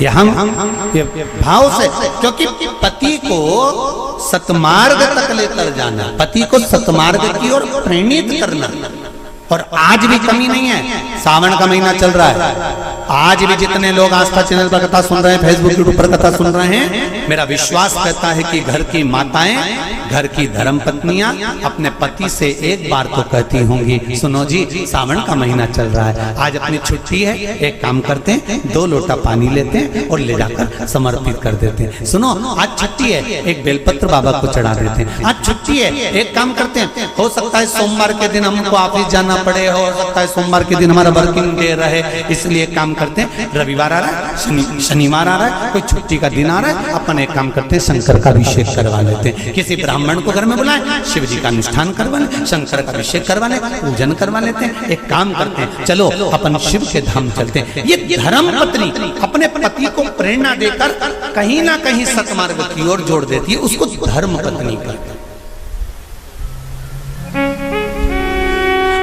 ये हम ये भाव से, क्योंकि पति को सतमार्ग तक लेकर जाना, पति को सतमार्ग की ओर प्रेरित करना, और आज भी कमी नहीं है। सावन का महीना चल रहा है, आज भी जितने लोग आस्था चैनल पर कथा सुन रहे हैं, फेसबुक यूट्यूब पर कथा सुन रहे हैं, मेरा विश्वास कहता है कि घर की माताएं, घर की धर्म पत्नियां अपने पति से एक बार तो कहती होंगी, सुनो जी सावन का महीना चल रहा है, आज अपनी छुट्टी है, एक काम करते हैं 2 लोटा पानी लेते हैं और ले जाकर समर्पित कर देते हैं। सुनो आज छुट्टी है, एक बेलपत्र बाबा को चढ़ा देते हैं। आज छुट्टी है, एक काम करते हैं, हो सकता है सोमवार के दिन हमको ऑफिस जाना पड़े, हो सकता है सोमवार के दिन हमारा वर्किंग डे रहे, इसलिए काम करते हैं रविवार आ रहा है, शनिवार आ रहा है, कोई छुट्टी का दिन आ रहा है, अपन एक काम करते हैं शंकर का अभिषेक करवा लेते हैं। किसी ब्राह्मण को घर में बुलाएं, शिव जी का अनुष्ठान करवा लें, शंकर का अभिषेक करवा लें, पूजन करवा लेते हैं। एक काम करते हैं, चलो अपन शिव के धाम चलते हैं। ये धर्म पत्नी अपने पति को प्रेरणा देकर कहीं ना कहीं सतमार्ग की ओर जोड़ देती है, उसको धर्म पत्नी कहते हैं।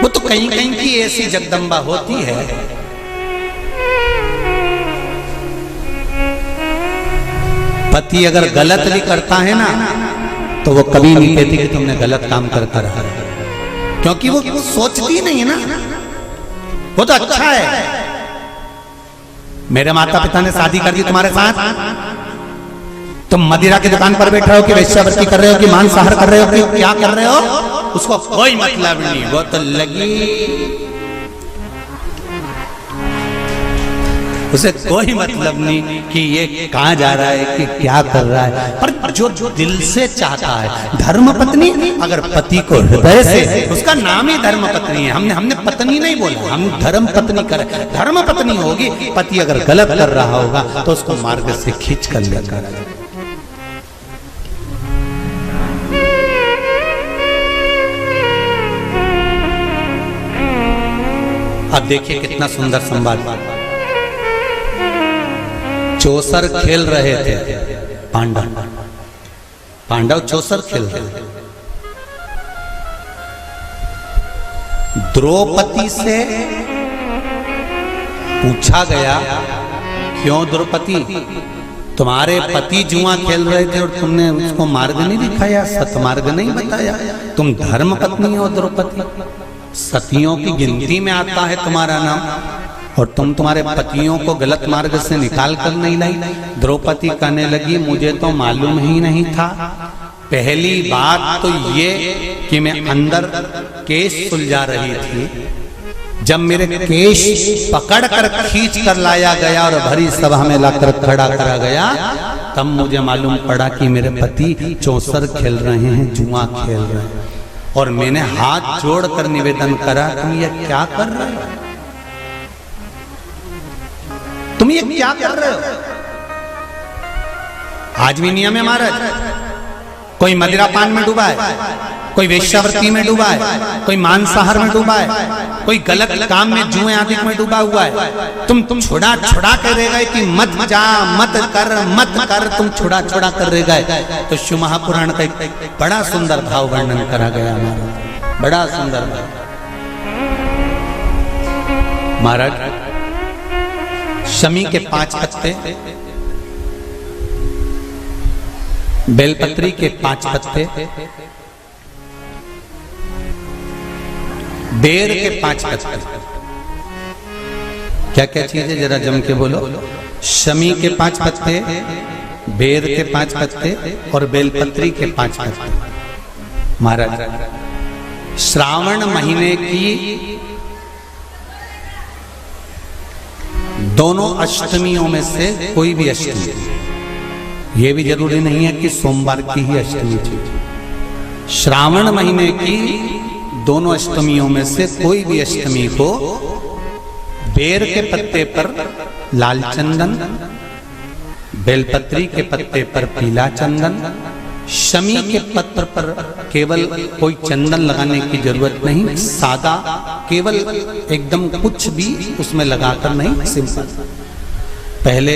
वो तो कहीं कहीं की ऐसी जगदम्बा होती है, पति अगर गलत भी करता है ना तो वो कभी नहीं कहती कि तुमने गलत काम करता रहा, क्योंकि वो सोचती नहीं है ना, वो तो अच्छा है। मेरे माता पिता ने शादी कर दी तुम्हारे साथ, तुम मदिरा की दुकान पर बैठे हो कि वेश्यावृत्ति कर रहे हो कि मांसाहार कर रहे हो कि क्या कर रहे हो, उसको कोई मतलब नहीं, वो तो लगी, उसे कोई मतलब नहीं कि ये कहां जा रहा है कि क्या कर रहा है। पर जो दिल से चाहता है, धर्म पत्नी अगर पति को हृदय से, उसका नाम ही धर्म पत्नी है। हमने पत्नी नहीं बोला, हम धर्म पत्नी कर, धर्म पत्नी होगी। पति अगर गलत कर रहा होगा तो उसको मार्ग से खींच कर लेकर, अब देखिए कितना सुंदर संवाद। चौसर खेल रहे थे पांडव चौसर खेल रहे थे। द्रौपदी से पूछा गया, क्यों द्रौपदी, तुम्हारे पति जुआ खेल रहे थे और तुमने उसको मार्ग नहीं दिखाया, सतमार्ग नहीं बताया, तुम धर्म पत्नी हो द्रौपदी, सतियों की गिनती में आता है तुम्हारा नाम, और तुम तुम्हारे पतियों को गलत मार्ग से निकाल कर नहीं लाई। द्रौपदी कहने लगी, मुझे तो मालूम ही नहीं था। पहली बात तो ये कि मैं अंदर केश सुलझा रही थी, जब मेरे केश पकड़ कर खींच कर लाया गया और भरी सभा में लाकर खड़ा करा गया, तब मुझे मालूम पड़ा कि मेरे पति चौसर खेल रहे हैं, जुआ खेल रहे हैं, और मैंने हाथ जोड़कर निवेदन करा, तुम ये क्या कर रहे हो, तुम ये क्या कर रहे हो। आज भी नियम है महाराज, कोई मदिरा पान में डूबा है, कोई वेश्यावृत्ति में डूबा है, कोई मांसाहार में डूबा है, कोई गलत काम में जुए आदि में डूबा हुआ है, तुम छुड़ा के रह गए कि मत जा, मत कर, तुम छुड़ा कर रह गए। तो शिव महापुराण का एक बड़ा सुंदर भाव वर्णन करा गया हमारा, बड़ा सुंदर भाव। महाराज शमी के 5 पत्ते, बेलपत्री के 5 पत्ते, बेर के 5 पत्ते, क्या क्या चीज है जरा जम के बोलो। शमी के 5 पत्ते, बेर के 5 पत्ते और बेलपत्री के 5 पत्ते। महाराज श्रावण महीने की दोनों अष्टमियों में से कोई भी अष्टमी, ये भी जरूरी नहीं है कि सोमवार की ही अष्टमी थी, श्रावण महीने की दोनों अष्टमियों में से कोई भी अष्टमी को बेर के पत्ते पर लाल चंदन, बेलपत्री के पत्ते पर पीला चंदन शमी के पत्र पर केवल कोई चंदन लगाने की जरूरत नहीं, सादा केवल एकदम कुछ भी उसमें लगाकर नहीं, सिंपल। पहले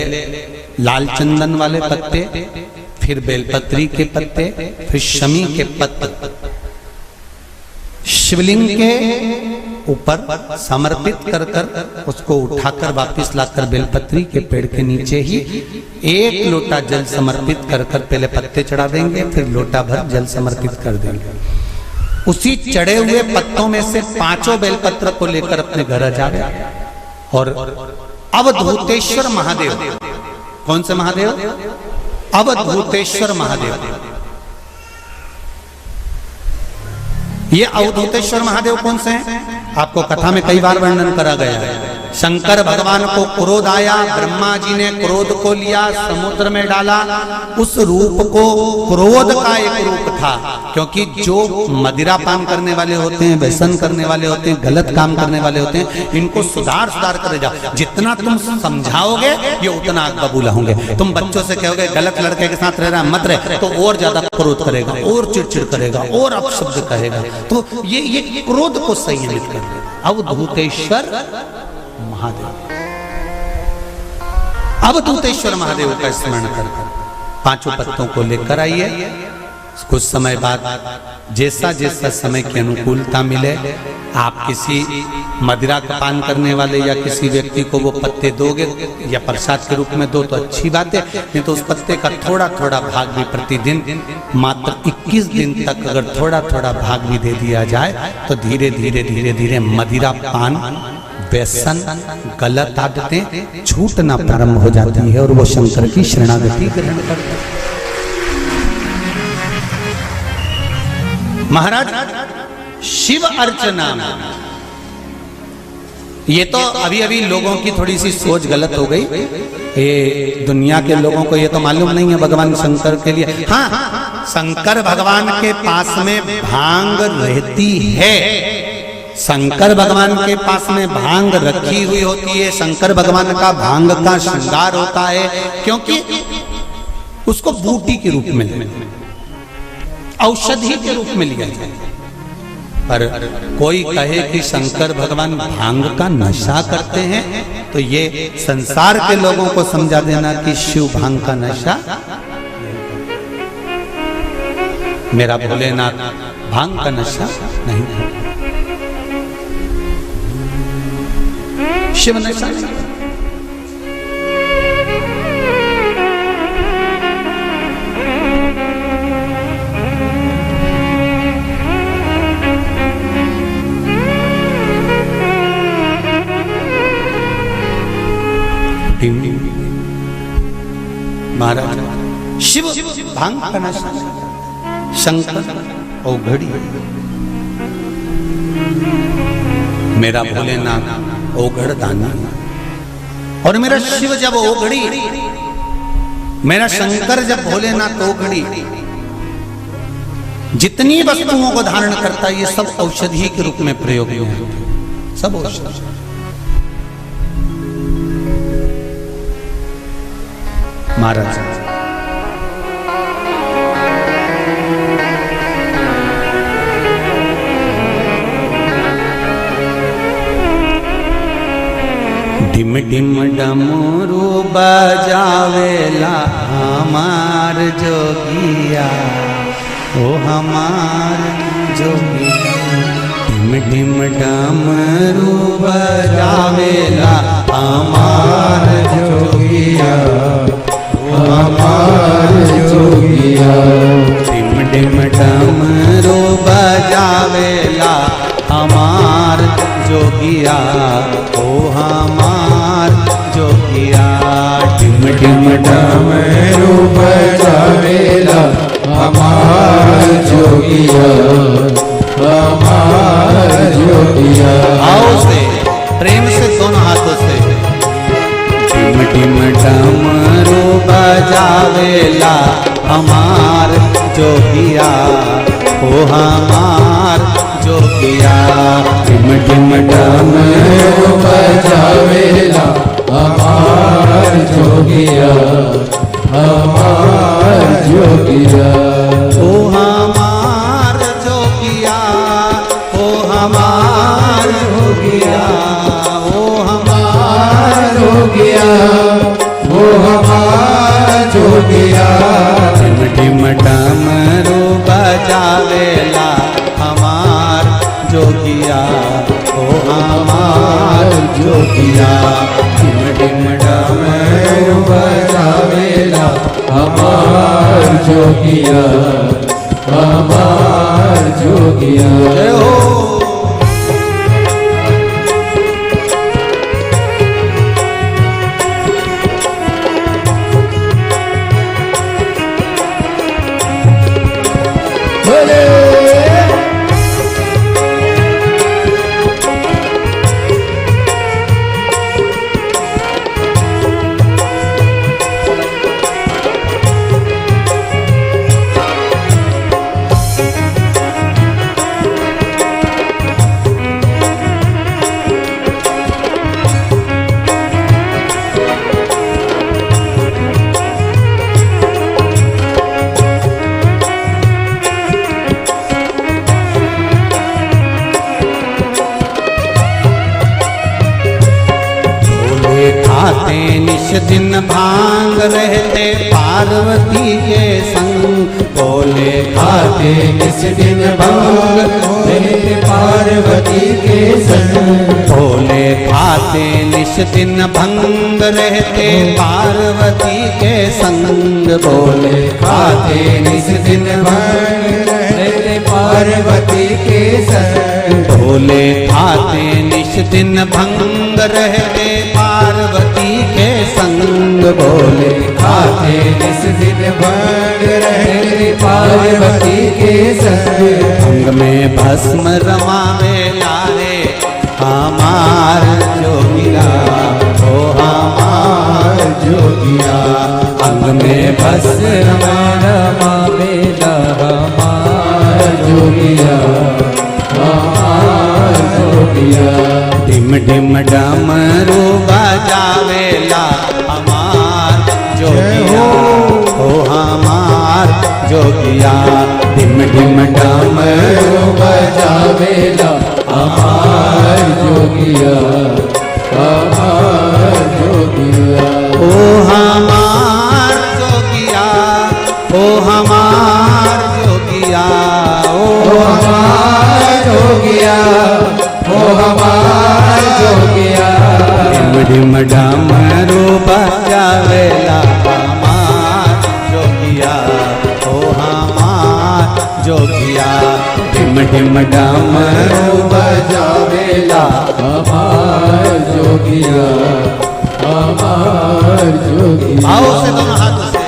लाल चंदन वाले पत्ते, फिर बेलपत्री के पत्ते, फिर शमी के पत्ते शिवलिंग के ऊपर समर्पित कर कर उसको उठाकर वापस लाकर बेलपत्री के पेड़ के नीचे ही 1 लोटा जल समर्पित कर कर पहले पत्ते चढ़ा देंगे, फिर लोटा भर जल समर्पित कर देंगे। उसी चढ़े हुए पत्तों में से 5 बेलपत्र को लेकर अपने घर आ जावे और अवधूतेश्वर महादेव, कौन से महादेव? अवधूतेश्वर महादेव। ये अवधूतेश्वर महादेव कौन से हैं? आपको कथा में कई बार वर्णन करा गया है। शंकर भगवान को क्रोध आया, ब्रह्मा जी ने क्रोध को लिया, समुद्र में डाला। उस रूप को क्रोध का एक रूप था, क्योंकि जो मदिरा पान करने वाले होते हैं, व्यसन करने वाले होते हैं, गलत काम करने वाले होते हैं, इनको सुधार करे जाओ। जितना तुम समझाओगे ये उतना आग बबूला होंगे। तुम बच्चों से कहोगे गलत लड़के के साथ रह रहा मत रहे, तो और ज्यादा क्रोध करेगा, और चिड़चिड़ करेगा, और अपशब्द कहेगा। तो ये क्रोध को संयमित कर देगा। अवधूतेश्वर महादेव, अवधूतेश्वर महादेव का स्मरण कर 5 पत्तों को लेकर आइए। कुछ समय बाद जैसा जैसा समय की अनुकूलता मिले, आप किसी मदिरा का पान करने वाले या किसी व्यक्ति को वो पत्ते दोगे या प्रसाद के रूप में दो तो अच्छी बात है, नहीं तो उस पत्ते का थोड़ा थोड़ा भाग भी प्रतिदिन मात्र 21 दिन तक अगर थोड़ा थोड़ा भाग भी दे दिया जाए तो धीरे धीरे धीरे धीरे मदिरा पान, व्यसन, गलत आदतें छूटना प्रारंभ हो जाती है और वो शंकर की शरणागति ग्रहण करता है। महाराज शिव अर्चना, ये तो अभी अभी लोगों की थोड़ी सी सोच गलत हो गई। ये दुनिया के लोगों को ये तो मालूम नहीं है भगवान शंकर के लिए। हाँ, शंकर भगवान के पास में भांग रहती है, शंकर भगवान के पास में भांग रखी हुई होती है। शंकर भगवान का भांग का श्रृंगार होता है, क्योंकि उसको बूटी के रूप में, औषधि के रूप में लिया जाए। पर कोई कहे कि शंकर भगवान भांग का नशा करते हैं, तो ये संसार के लोगों को समझा देना कि शिव भांग का नशा, मेरा भोलेनाथ भांग का नशा नहीं है, शिव नशा नहीं। महाराज शिव भांग का नशा, शंकर औघड़ी, मेरा भोलेनाथ औघड़ दानी, और मेरा शिव जब औघड़ी, मेरा शंकर जब भोलेनाथ औघड़ी, जितनी वस्तुओं को धारण करता है ये सब औषधि के रूप में प्रयोग में है, सब औषधि। महाराज डिम डिम डमरू बजावेला हमार जोगिया, ओ हमार जोगिया। डिम डिम डमरू बजावेला हमार जोगिया, हमार जोगिया। डिम डिम डमरू बजावेला हमार जोगिया, ओ हमार जोगिया। डिम डिम डमरू बजावेला हमार जोगिया, हमार जोगिया। आओ से प्रेम से दोनों हाथों से डिम डिम डमरू बजावेला हमार जोगिया, ओ हमार जोगिया। डिम डिम डमरू बजावेला हमार जोगिया, हमार जोगिया। जोगिया ढिम ढिम डमरू बजावेला हमार जोगिया, ओ हमार जोगिया। ढिम ढिम डमरू बजावेला हमार जोगिया, हमार जोगिया। जय हो। खाते निश दिन भांग रहते पार्वती के संग, बोले खाते निस दिन भांग रहते पार्वती के संग, बोले खाते निश दिन भंग रहते पार्वती के संग, बोले खाते निस दिन भांग रहते पार्वती के संग, बोले खाते निश दिन भंग रहते पार्वती के संग, बोले खाते निस दिन भांग रहते पार्वती के संग, भंग में भस्म रमावे लारे हमार जोगिया, ओ हमार जोगिया। अंग में भस्म रमावेला हमार जोगिया, हमार जोगिया। ढिम ढिम डमरू बजावेला हमार जोगिया, ओ हमार जोगिया। ढिम ढिम डमरू बजावेला हमार जोगिया, हमार जोगिया। ओ हमार जोगिया, ओ हमार जोगिया, ओ हमार जोगिया, ओ हमार जोगिया। ढिम ढिम डमरू बजावेला हमार जोगिया, ओ हमार जोगिया। ढिम ढिम डमरू बजावेला हमार जोगिया, हमार जोगिया। आओ से दोनों हाथों से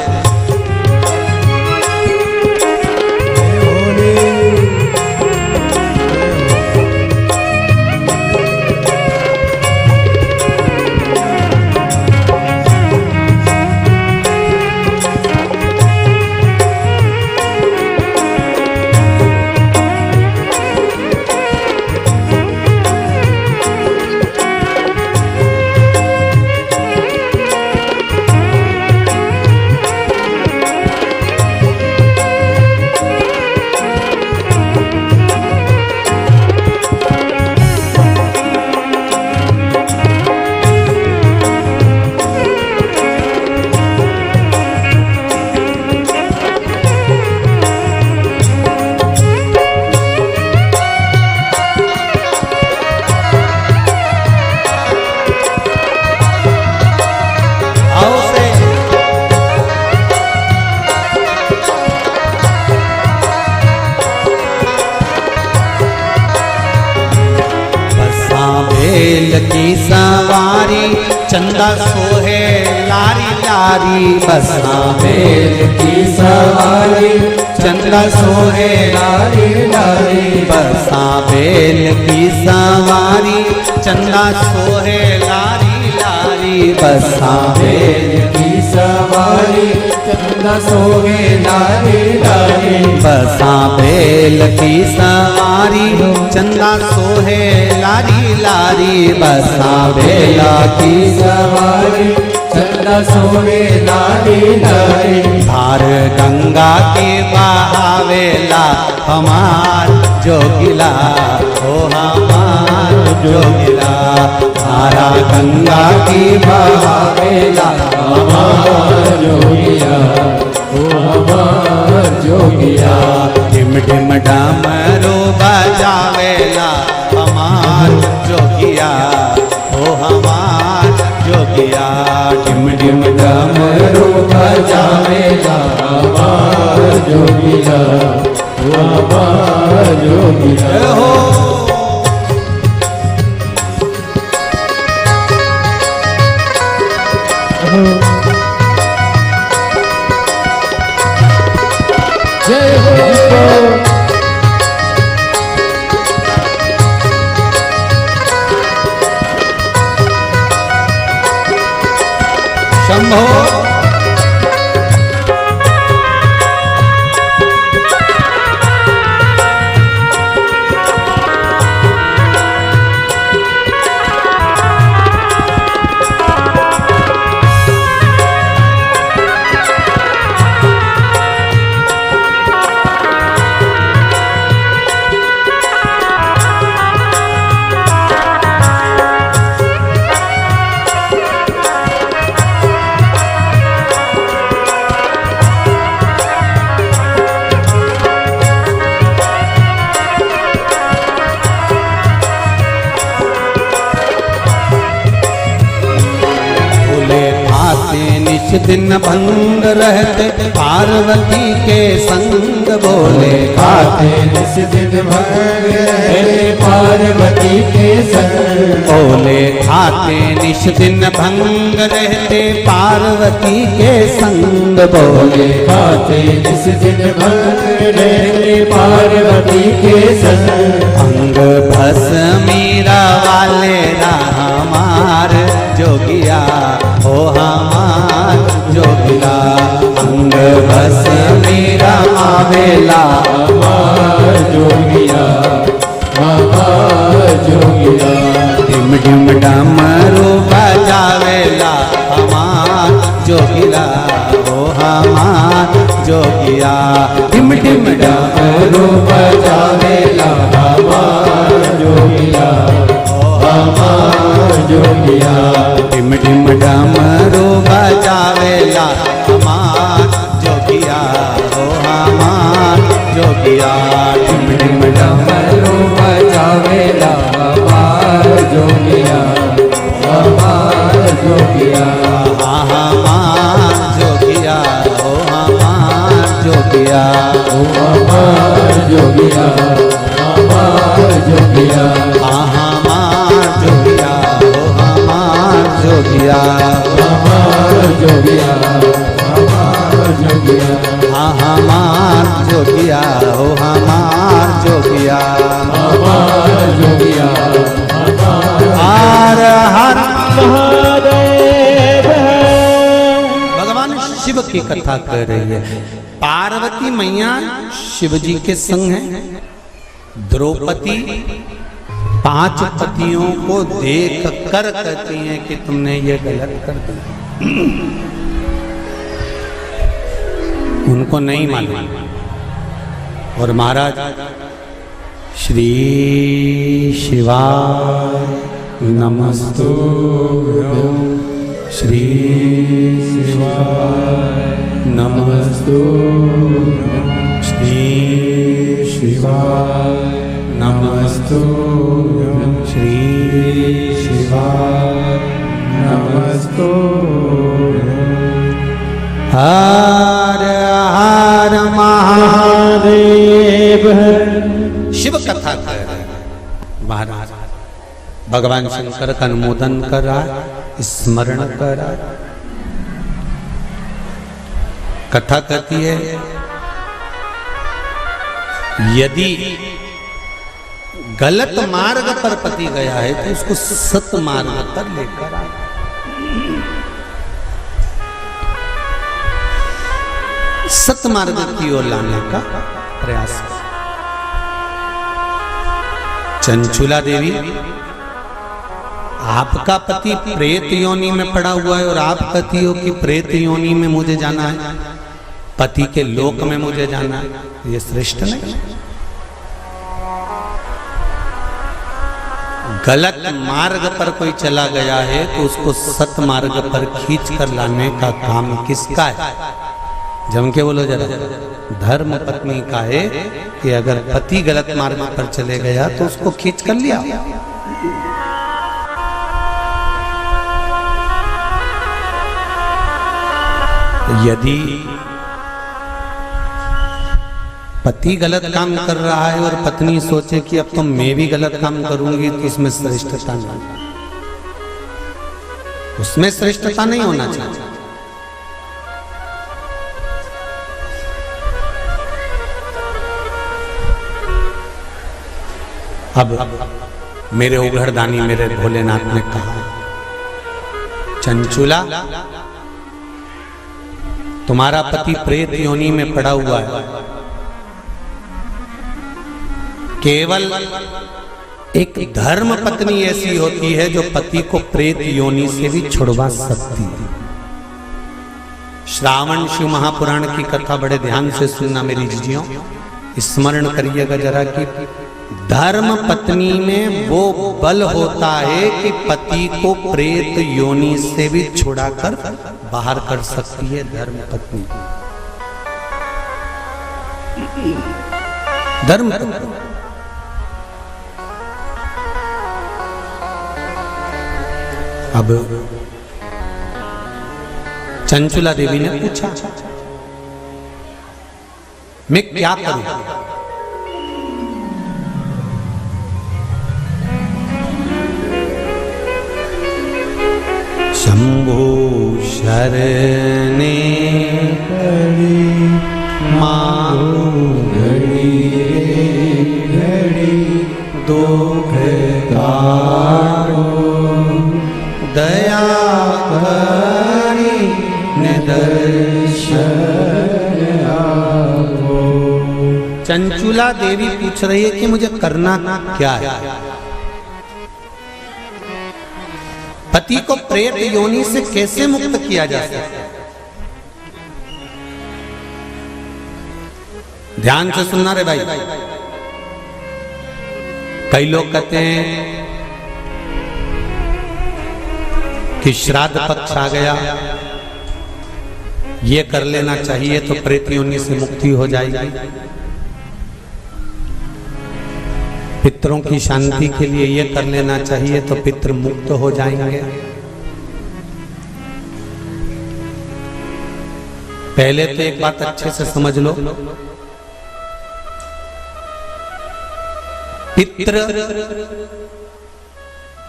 बेल की सवारी चंदा सोहे लारी लारी, बसा बेल की सवारी चंदा सोहे लारी लारी, बसा बेल की सवारी चंदा सोहे लारी लारी, बसा बेल की सवारी चंदा सोहे लारी लारी, बसा बेल की सवारी चंदा सोहे लारी लारी, बसा बेला की सवारी चंदा चंदा सोहे नारी नारी। धार गंगा के बहावेला हमार जोगिला, ओ हमार जोगिला। धारा गंगा की बहावेला हमार जोगिया, ओ हमार जोगिया। ढिम ढिम डमरू बजावेला हमार जोगिया, ओ हमार जोगिया। ढिम ढिम डमरू बजावेला हमार जोगिया, ओ हमार जोगिया। हो जय हो। शंभो निश दिन भंग रहते पार्वती के संग बोले खाते निस दिन भंग रहते पार्वती के संग। बोले खाते निश दिन भंग रहते पार्वती के संग बोले खाते निस दिन भंग रहते पार्वती के संग। अंग भस मीरा वाले हमार जोगिया, ओ हमार जोगिया। अंग भस मीरा आवेला हमार जोगिया, हमार जोगिया। ढिम ढिम डमरू बजावेला हमार जोगिया, ओ हमार जोगिया। ढिम ढिम डमरू बजावेला हमार जोगिया, हमार जोगिया। ढिम ढिम डमरू बजावेला हमार जोगिया, ओ हमार जोगिया। ढिम ढिम डमरू बजावेला हमार जोगिया, हमार जोगिया। हमार जोगिया, ओ हमार जोगिया। ओ हमार जोगिया, हमार जोगिया। हमार जोगिया, ओ हमार जोगिया। हमार जोगिया, हमार जोगिया। हमार जोगिया, ओ हमार जोगिया। हमार जोगिया, हर हर महादेव। भगवान शिव की कथा कर रही है। पार्वती मैया शिव जी के संग है। द्रौपदी 5 पतियों को देख कर कहती हैं कि तुमने ये गलत कर दिया। उनको नहीं मालूम। और महाराज श्री शिवाय नमस्तुभ्यं, श्री शिवाय नमस्तुभ्यं, श्री शिवाय नमस्तुभ्यं, श्री शिवाय नमस्तुभ्यं। हर हर महादेव। शिव कथा कर रहे हैं महाराज। भगवान शंकर का अनुमोदन कर रहा है, स्मरण कर रहा है। कथा कहती है यदि गलत मार्ग पर पति गया है तो उसको सत मार्ग पर लेकर आए। सत मार्ग की ओर लाने का प्रयास। चंचुला देवी आपका पति प्रेत योनि में पड़ा हुआ है और आप कहती हो कि प्रेत योनि में मुझे जाना है, पति के लोक में मुझे जाना है, ये श्रेष्ठ नहीं। गलत मार्ग पर कोई चला गया है तो उसको सत मार्ग पर खींच कर लाने का काम किसका है? जम के बोलो जरा। धर्म पत्नी का है कि अगर पति गलत मार्ग पर चले गया तो उसको खींच कर लिया। यदि पति गलत काम कर रहा है और पत्नी सोचे कि अब तो मैं भी गलत काम करूंगी, तो उसमें श्रेष्ठता नहीं, उसमें श्रेष्ठता नहीं होना चाहिए। अब मेरे उघड़दानी मेरे भोलेनाथ ने कहा, चंचुला तुम्हारा पति प्रेत योनि में पड़ा हुआ है, केवल एक धर्म पत्नी ऐसी होती है जो पति को प्रेत योनि से भी छुड़वा सकती है। श्रावण शिव महापुराण की कथा बड़े ध्यान से सुनना मेरी जीजियों, स्मरण करिएगा जरा कि धर्म पत्नी में वो बल होता है कि पति को प्रेत योनि से भी छुड़ाकर बाहर कर सकती है। धर्म पत्नी, धर्म पत्नी। अब चंचुला देवी ने पूछा, मैं क्या करूं? शंभो शरणे घड़ी घड़ी दुख काटो, दया करी निदर्शन आओ। चंचुला देवी पूछ रही है कि मुझे करना क्या है? पति को प्रेत योनि से कैसे मुक्त किया जा सकता है? ध्यान से सुनना रे भाई। कई लोग कहते हैं कि श्राद्ध पक्ष आ गया, ये कर लेना चाहिए तो प्रेत योनि से मुक्ति हो जाएगी। पितरों की शांति के लिए ये कर लेना चाहिए तो पितृ मुक्त हो जाएंगे। पहले तो एक बात अच्छे से समझ लो, पितृ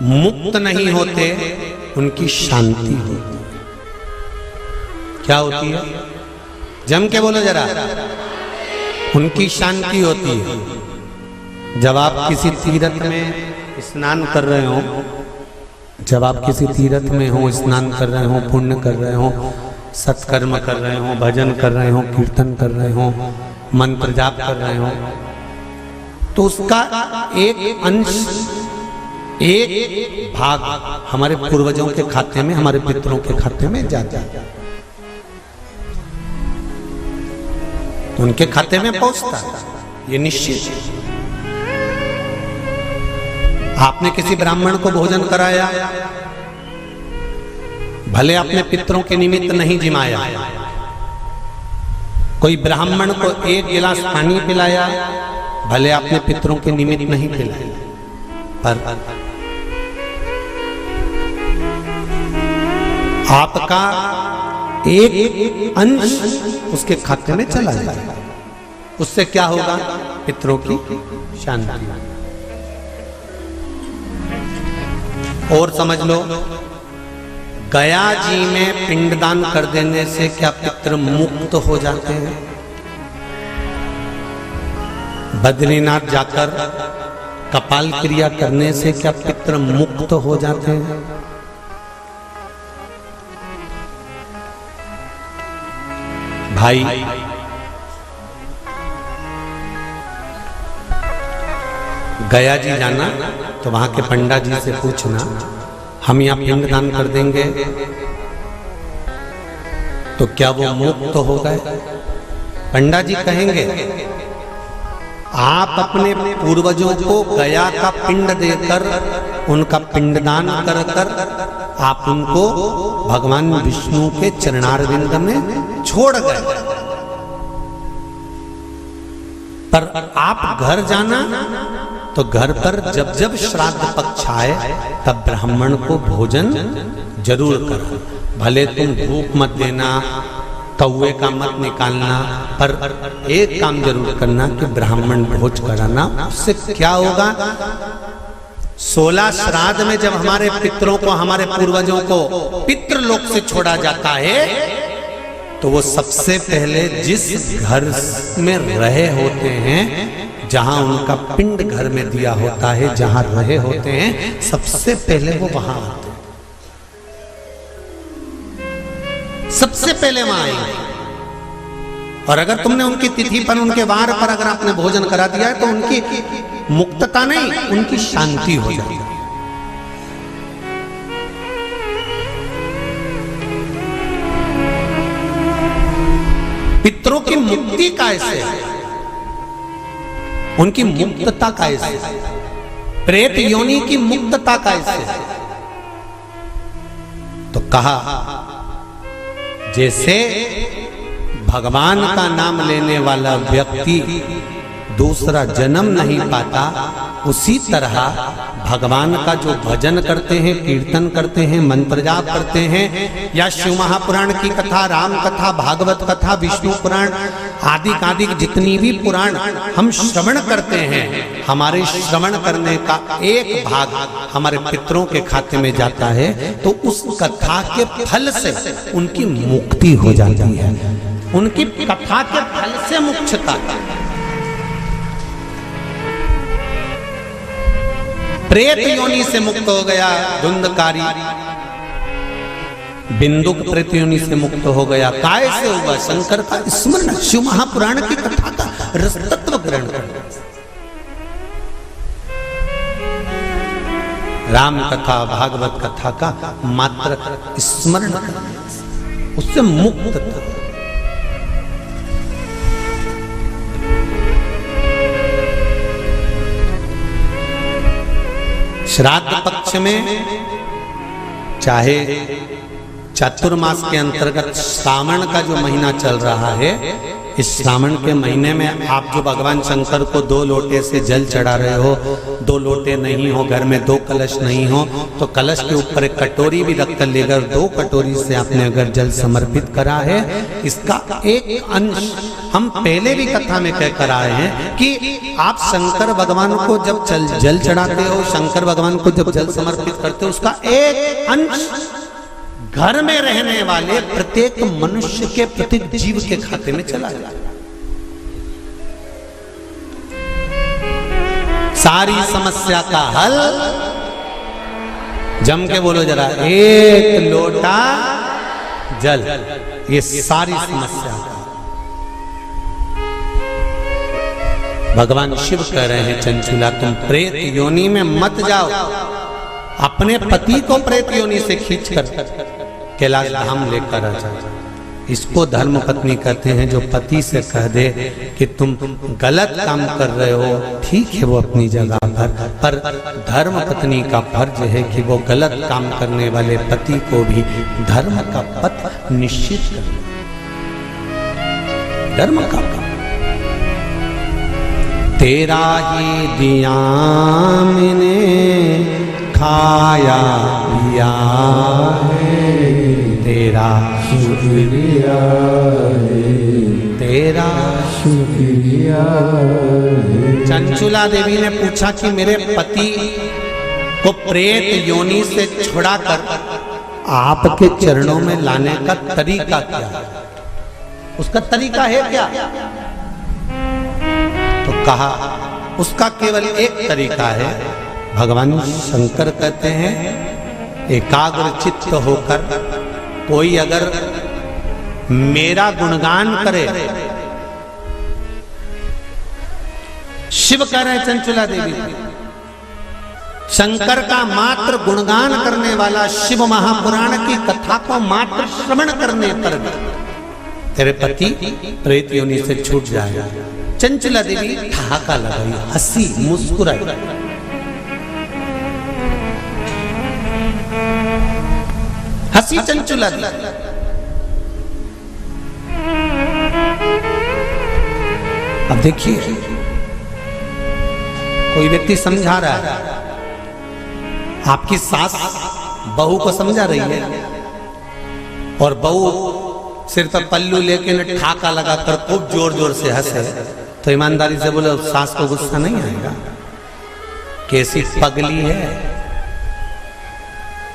मुक्त नहीं होते, उनकी शांति होती है। क्या होती है? जम के बोलो जरा। उनकी शांति होती है। जब आप किसी तीर्थ में स्नान कर रहे हो, जब आप किसी तीर्थ में हो, स्नान कर रहे हो, पुण्य कर रहे हो, सत्कर्म कर रहे हो, भजन कर रहे हो, कीर्तन कर रहे हो, मंत्र जाप कर रहे हो, तो उसका एक अंश, एक भाग हमारे पूर्वजों के खाते में, हमारे पितरों के खाते में जाता है, उनके खाते में पहुंचता है, ये निश्चित है। आपने किसी ब्राह्मण को भोजन कराया, भले आपने पितरों के निमित्त नहीं जिमाया, कोई ब्राह्मण को एक गिलास पानी पिलाया, भले आपने पितरों के निमित्त नहीं पिलाया, पर आपका एक अंश उसके खाते में चला जाएगा। उससे क्या होगा? पितरों की शांति। और समझ लो, गया जी में पिंडदान कर देने से क्या पितृ मुक्त हो जाते हैं? बद्रीनाथ जाकर कपाल क्रिया करने से क्या पितृ मुक्त हो जाते हैं? भाई, गया जी जाना तो वहां के पंडा जी से पूछना हम यहाँ पिंडदान कर देंगे तो क्या वो मुक्त हो गए? पंडा जी कहेंगे आप अपने पूर्वजों को गया का पिंड देकर उनका पिंडदान कर कर आप उनको भगवान विष्णु के चरणारविंद में छोड़ गए, पर आप घर जाना तो घर पर जब जब श्राद्ध पक्ष आए तब ब्राह्मण को भोजन जरूर करो। भले तुम भूख मत देना, कौए का मत निकालना, पर एक काम जरूर करना कि ब्राह्मण भोज कराना। उससे क्या होगा? 16 श्राद्ध में जब हमारे पितरों को, हमारे पूर्वजों को पितृलोक से छोड़ा जाता है तो वो सबसे पहले जिस घर में रहे होते हैं, जहां उनका पिंड घर में दिया होता है, जहां रहे होते हैं, सबसे पहले वो वहां आते हैं, सबसे पहले वहां आएंगे। और अगर तुमने उनकी तिथि पर, उनके वार पर अगर आपने भोजन करा दिया है तो उनकी मुक्तता नहीं, उनकी शांति हो जाती है। पितरों की मुक्ति कैसे? उनकी मुक्तता कैसे? प्रेत योनि की मुक्तता कैसे? तो कहा जैसे भगवान का नाम लेने वाला व्यक्ति दूसरा जन्म नहीं पाता, उसी तरह भगवान का जो भजन करते हैं, कीर्तन करते हैं, मंत्र जाप करते हैं, या शिव महापुराण की कथा, राम कथा, भागवत कथा, विष्णु पुराण आदि जितनी भी पुराण हम श्रवण करते हैं, हमारे श्रवण करने का एक भाग हमारे पितरों के खाते में जाता है, तो उस कथा के फल से उनकी मुक्ति हो जाती है। उनकी कथा के फल से मोक्षता। प्रेत योनि से मुक्त हो गया धुंधकारी, बिंदुक प्रेत योनि से मुक्त हो गया। काय से हुआ? शंकर का स्मरण, शिव महापुराण की कथा का रस तत्व ग्रहण करना, राम कथा, भागवत कथा का मात्र स्मरण करना, उससे मुक्त। श्राद्ध पक्ष में चाहे चातुर्मास के अंतर्गत श्रावण का जो महीना चल रहा है, इस श्रावण के महीने में आप जो भगवान शंकर को 2 लोटे से जल चढ़ा रहे हो, 2 लोटे नहीं हो, घर में 2 कलश नहीं हो, तो कलश के ऊपर एक कटोरी भी रखकर लेकर 2 कटोरी से आपने अगर जल समर्पित करा है, इसका एक अंश हम पहले भी कथा में कह कर आए हैं कि आप शंकर भगवान को जब जल चढ़ाते हो, शंकर भगवान को जब जल समर्पित करते हो, उसका एक अंश घर में रहने वाले प्रत्येक मनुष्य के, प्रत्येक जीव के खाते में चला जाता है। सारी समस्या का हल, जम के बोलो जरा, एक लोटा जल, ये सारी समस्या। भगवान शिव कह रहे हैं, चंचुला तुम प्रेत योनि में मत जाओ, अपने पति को प्रेत योनि से खींचकर कैलाश धाम लेकर आ जाओ। इसको धर्म पत्नी कहते हैं, जो पति से कह दे कि तुम गलत काम कर रहे हो, ठीक है वो अपनी जगह पर धर्म पत्नी का फर्ज है कि वो गलत काम करने वाले पति को भी धर्म का पथ निश्चित करे, धर्म का काम। तेरा ही दिया मैंने खाया पिया है, तेरा शुक्रिया है, तेरा शुक्रिया है। चंचुला देवी ने पूछा कि मेरे पति को प्रेत योनि से छुड़ाकर आपके चरणों में लाने का तरीका क्या है? उसका तरीका है क्या? तो कहा उसका केवल एक तरीका है। भगवान शंकर कहते हैं, एकाग्र चित्त होकर कोई अगर मेरा गुणगान करे, शिव कह रहे हैं चंचुला देवी, शंकर का मात्र गुणगान करने वाला, शिव महापुराण की कथा को मात्र श्रवण करने पर तेरे पति प्रेत योनि से छूट जाएगा। चंचला देवी ठहाका लगाई, हंसी, मुस्कुराई। हंसी चंचला देवी। अब देखिए, कोई व्यक्ति समझा रहा है, आपकी सास बहू को समझा रही है और बहू सिर पर पल्लू लेके ठाका लगाकर खूब जोर जोर से हंसे, तो ईमानदारी से बोले सास को गुस्सा नहीं आएगा? कैसी पगली है,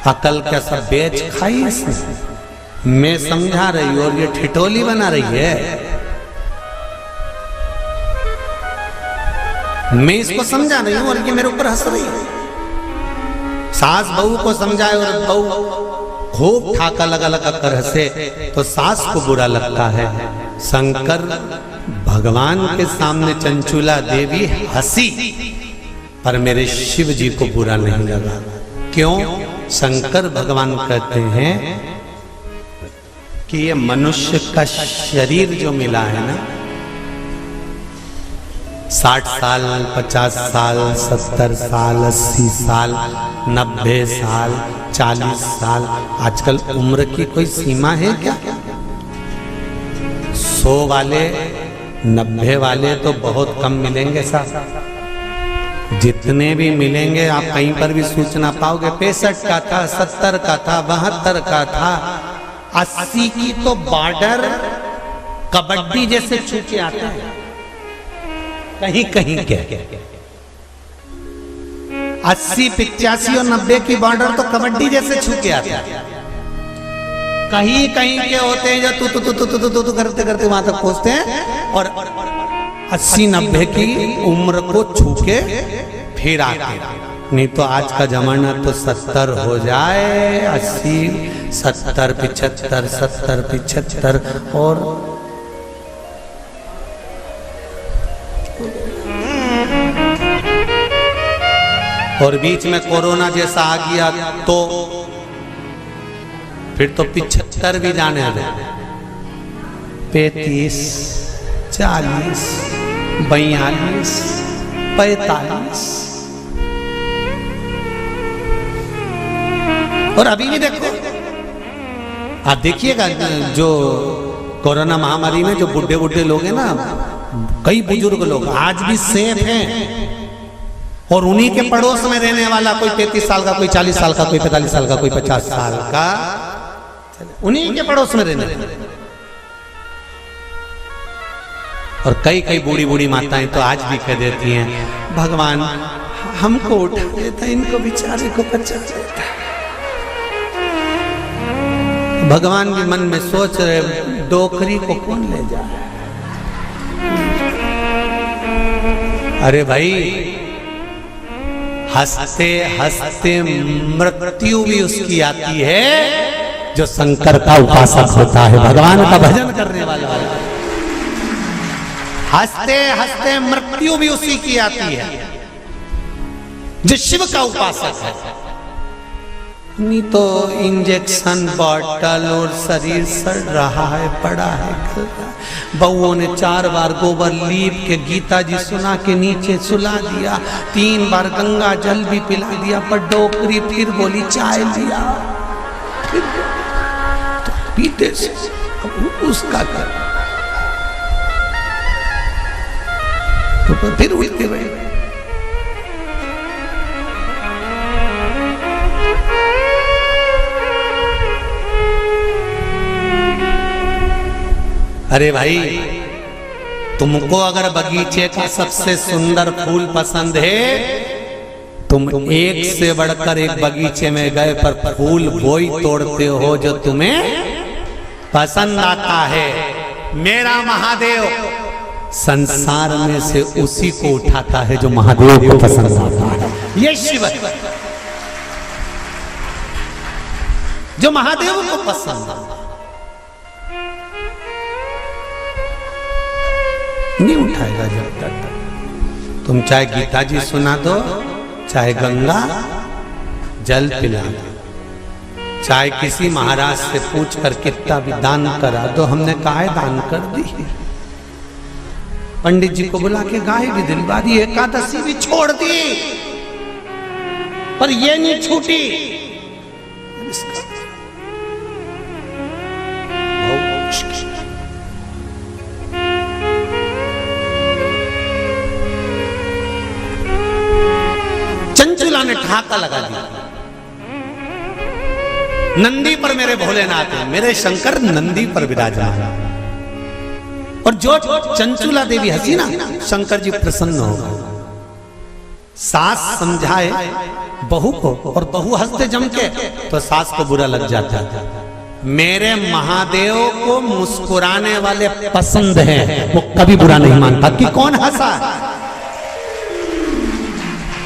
अकल क्या सब बेच खाई इसने। मैं समझा रही हूं और ये ठिठोली बना रही है। मैं इसको समझा रही हूं और ये मेरे ऊपर हंस रही है। सास बहू को समझाए और बहू खूब ठाका लगा लगा कर हंसे तो सास को बुरा लगता है। शंकर भगवान के सामने चंचुला देवी हंसी, पर मेरे शिव जी को बुरा नहीं लगा। क्यों? शंकर भगवान कहते हैं कि ये मनुष्य का शरीर जो मिला है ना, 60 साल, 50 साल, 70 साल, 80 साल, 90 साल, 40 साल, आजकल उम्र की कोई सीमा है क्या? 100 वाले, 90 वाले तो बहुत कम मिलेंगे साहब। जितने भी मिलेंगे आप कहीं पर भी सूचना पाओगे 65 का था, 70 का था, 72 का था, 80 की तो बॉर्डर कबड्डी जैसे छूटे आते हैं कहीं कहीं के। 80, 85 और 90 की बॉर्डर तो कबड्डी जैसे छू के आते हैं। कहीं कहीं के होते हैं जो तू करते करते वहां तक पहुंचते हैं और 80, 90 की उम्र को छू के फिर आते हैं। नहीं तो आज का जमाना तो 70 हो जाए, 80, 70, 75, 70, 75 और बीच में कोरोना जैसा आ गया तो फिर तो 75 भी जाने दो। 35, 40, 42, 45 और अभी भी देखो, आप देखिएगा जो कोरोना महामारी में जो बुढ़े बुढ़े लोग हैं ना, कई बुजुर्ग लोग आज भी सेफ हैं और उन्हीं के पड़ोस में रहने वाला कोई 33 साल का, कोई 40 साल का, कोई 45 साल का, कोई 50 साल का, उन्हीं के पड़ोस में रहने वाला। और कई कई बूढ़ी बूढ़ी माताएं तो आज भी कह देती हैं, भगवान हमको उठा देता, इनको बेचारे को बचा देता। भगवान भी मन में सोच रहे, डोकरी को कौन ले जाए। अरे भाई, हंसते हंसते मृत्यु भी उसकी आती है जो शंकर का उपासक होता है, भगवान का भजन करने वाला। हंसते हंसते मृत्यु भी उसी की आती है जो शिव का उपासक है। नहीं तो इंजेक्शन, बॉटल और शरीर सड़ रहा है, पड़ा है। बउओं ने 4 बार गोबर लीप के गीता जी सुना के नीचे सुला दिया, 3 बार गंगा जल भी पिला दिया, पर डोकरी फिर बोली चाय लिया, तो पीते से उसका क्या, तो फिर उठते रहे। अरे भाई, तुमको अगर बगीचे का सबसे सुंदर फूल पसंद है, तुम एक से बढ़कर एक बगीचे में गए पर फूल वही तोड़ते हो जो तुम्हें पसंद आता है। मेरा महादेव संसार में से उसी को उठाता है जो महादेव को पसंद आता है। ये शिव है जो महादेव को पसंद आता है, नहीं उठाएगा जब तक। तुम चाहे गीता जी सुना दो, चाहे गंगा जल पिला दे, चाहे किसी महाराज से पूछ कर कितना भी दान करा दो, हमने काहे दान कर दी। पंडित जी को बुला के गाय भी दिलवा दी, एकादशी भी छोड़ दी, पर ये नहीं छूटी। चंचुला ने ठाका लगा दिया, नंदी पर मेरे भोलेनाथ है, मेरे शंकर नंदी पर विराजमान। और जो चंचुला देवी हंसी ना, शंकर जी प्रसन्न हो गए। सास समझाए बहू को और बहू हंसते जम के, तो सास को बुरा लग जाता है। मेरे महादेव को मुस्कुराने वाले पसंद हैं, वो कभी बुरा नहीं मानता कि कौन हंसा,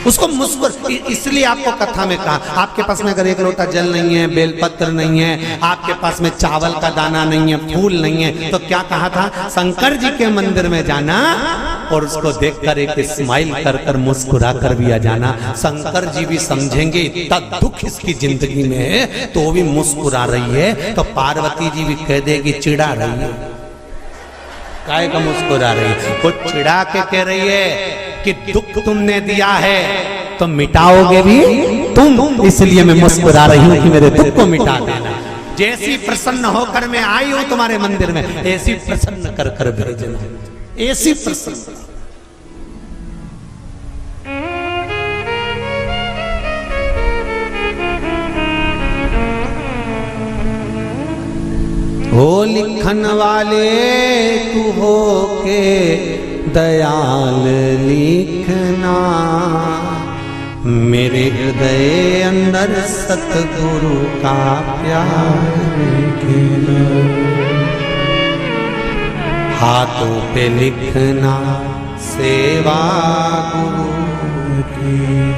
उसको मुस्कुर। इसलिए आपको कथा में कहा, आपके पास में अगर एक लोटा जल नहीं है, बेलपत्र नहीं है, आपके पास में चावल का दाना नहीं है, फूल नहीं है, तो क्या कहा था, शंकर जी के मंदिर में जाना और उसको देखकर एक स्माइल कर कर मुस्कुरा कर भी आ जाना। शंकर जी भी समझेंगे इतना दुख इसकी जिंदगी में है तो वो भी मुस्कुरा रही है, तो पार्वती जी भी कह देगी चिढ़ा रही है, काहे का मुस्कुरा रही है, वो चिढ़ा के कह रही है कि दुख तुमने दिया है तो मिटाओगे भी तुम, इसलिए मैं मुस्कुरा रही हूं कि मेरे दुख को मिटा देना। जैसी प्रसन्न होकर मैं आई हूं तुम्हारे मंदिर में, ऐसी प्रसन्न कर कर भेजना, ऐसी प्रसन्न। हो लिखन वाले तू हो के दयाल लिखना, मेरे हृदय अंदर सतगुरु का प्यार लिखना, हाथों पे लिखना सेवा गुरु की,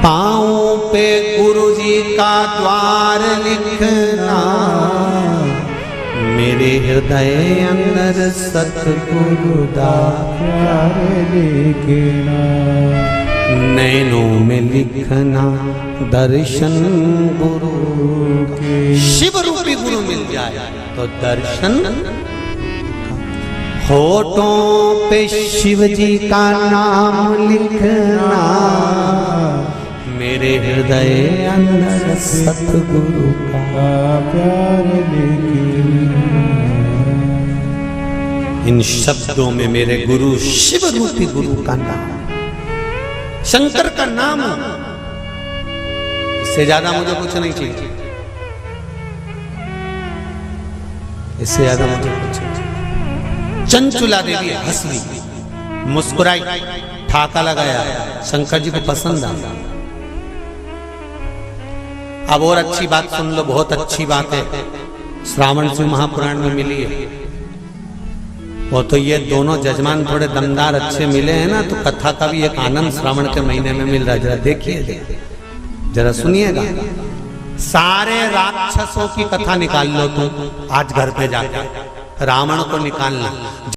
पाँवों पे गुरु जी का द्वार लिखना, मेरे हृदय अंदर सतगुरु दा प्यार लिखना, नैनों में लिखना दर्शन गुरु के, शिव रूपी गुरु मिल जाए तो दर्शन, होठों पे शिव जी का नाम लिखना, मेरे हृदय अंदर सतगुरु का प्यार लिखना। इन शब्दों में मेरे गुरु शिव रूपी गुरु का नाम, शंकर का नाम, इससे ज्यादा मुझे कुछ नहीं चाहिए, इससे ज्यादा मुझे कुछ नहीं। चंचुला देवी हंस ली, मुस्कुराई, ठाका लगाया, शंकर जी को पसंद आया। अब और अच्छी बात सुन लो, बहुत अच्छी बात है, श्रावण शिव महापुराण में मिली है। वो तो ये दोनों जजमान थोड़े दमदार अच्छे मिले हैं ना, तो कथा का भी एक आनंद श्रावण के महीने में मिल रहा है। जरा देखिए, जरा सुनिएगा। सारे राक्षसों की कथा निकाल लो तुम आज घर पे जाकर, रावण को निकालना।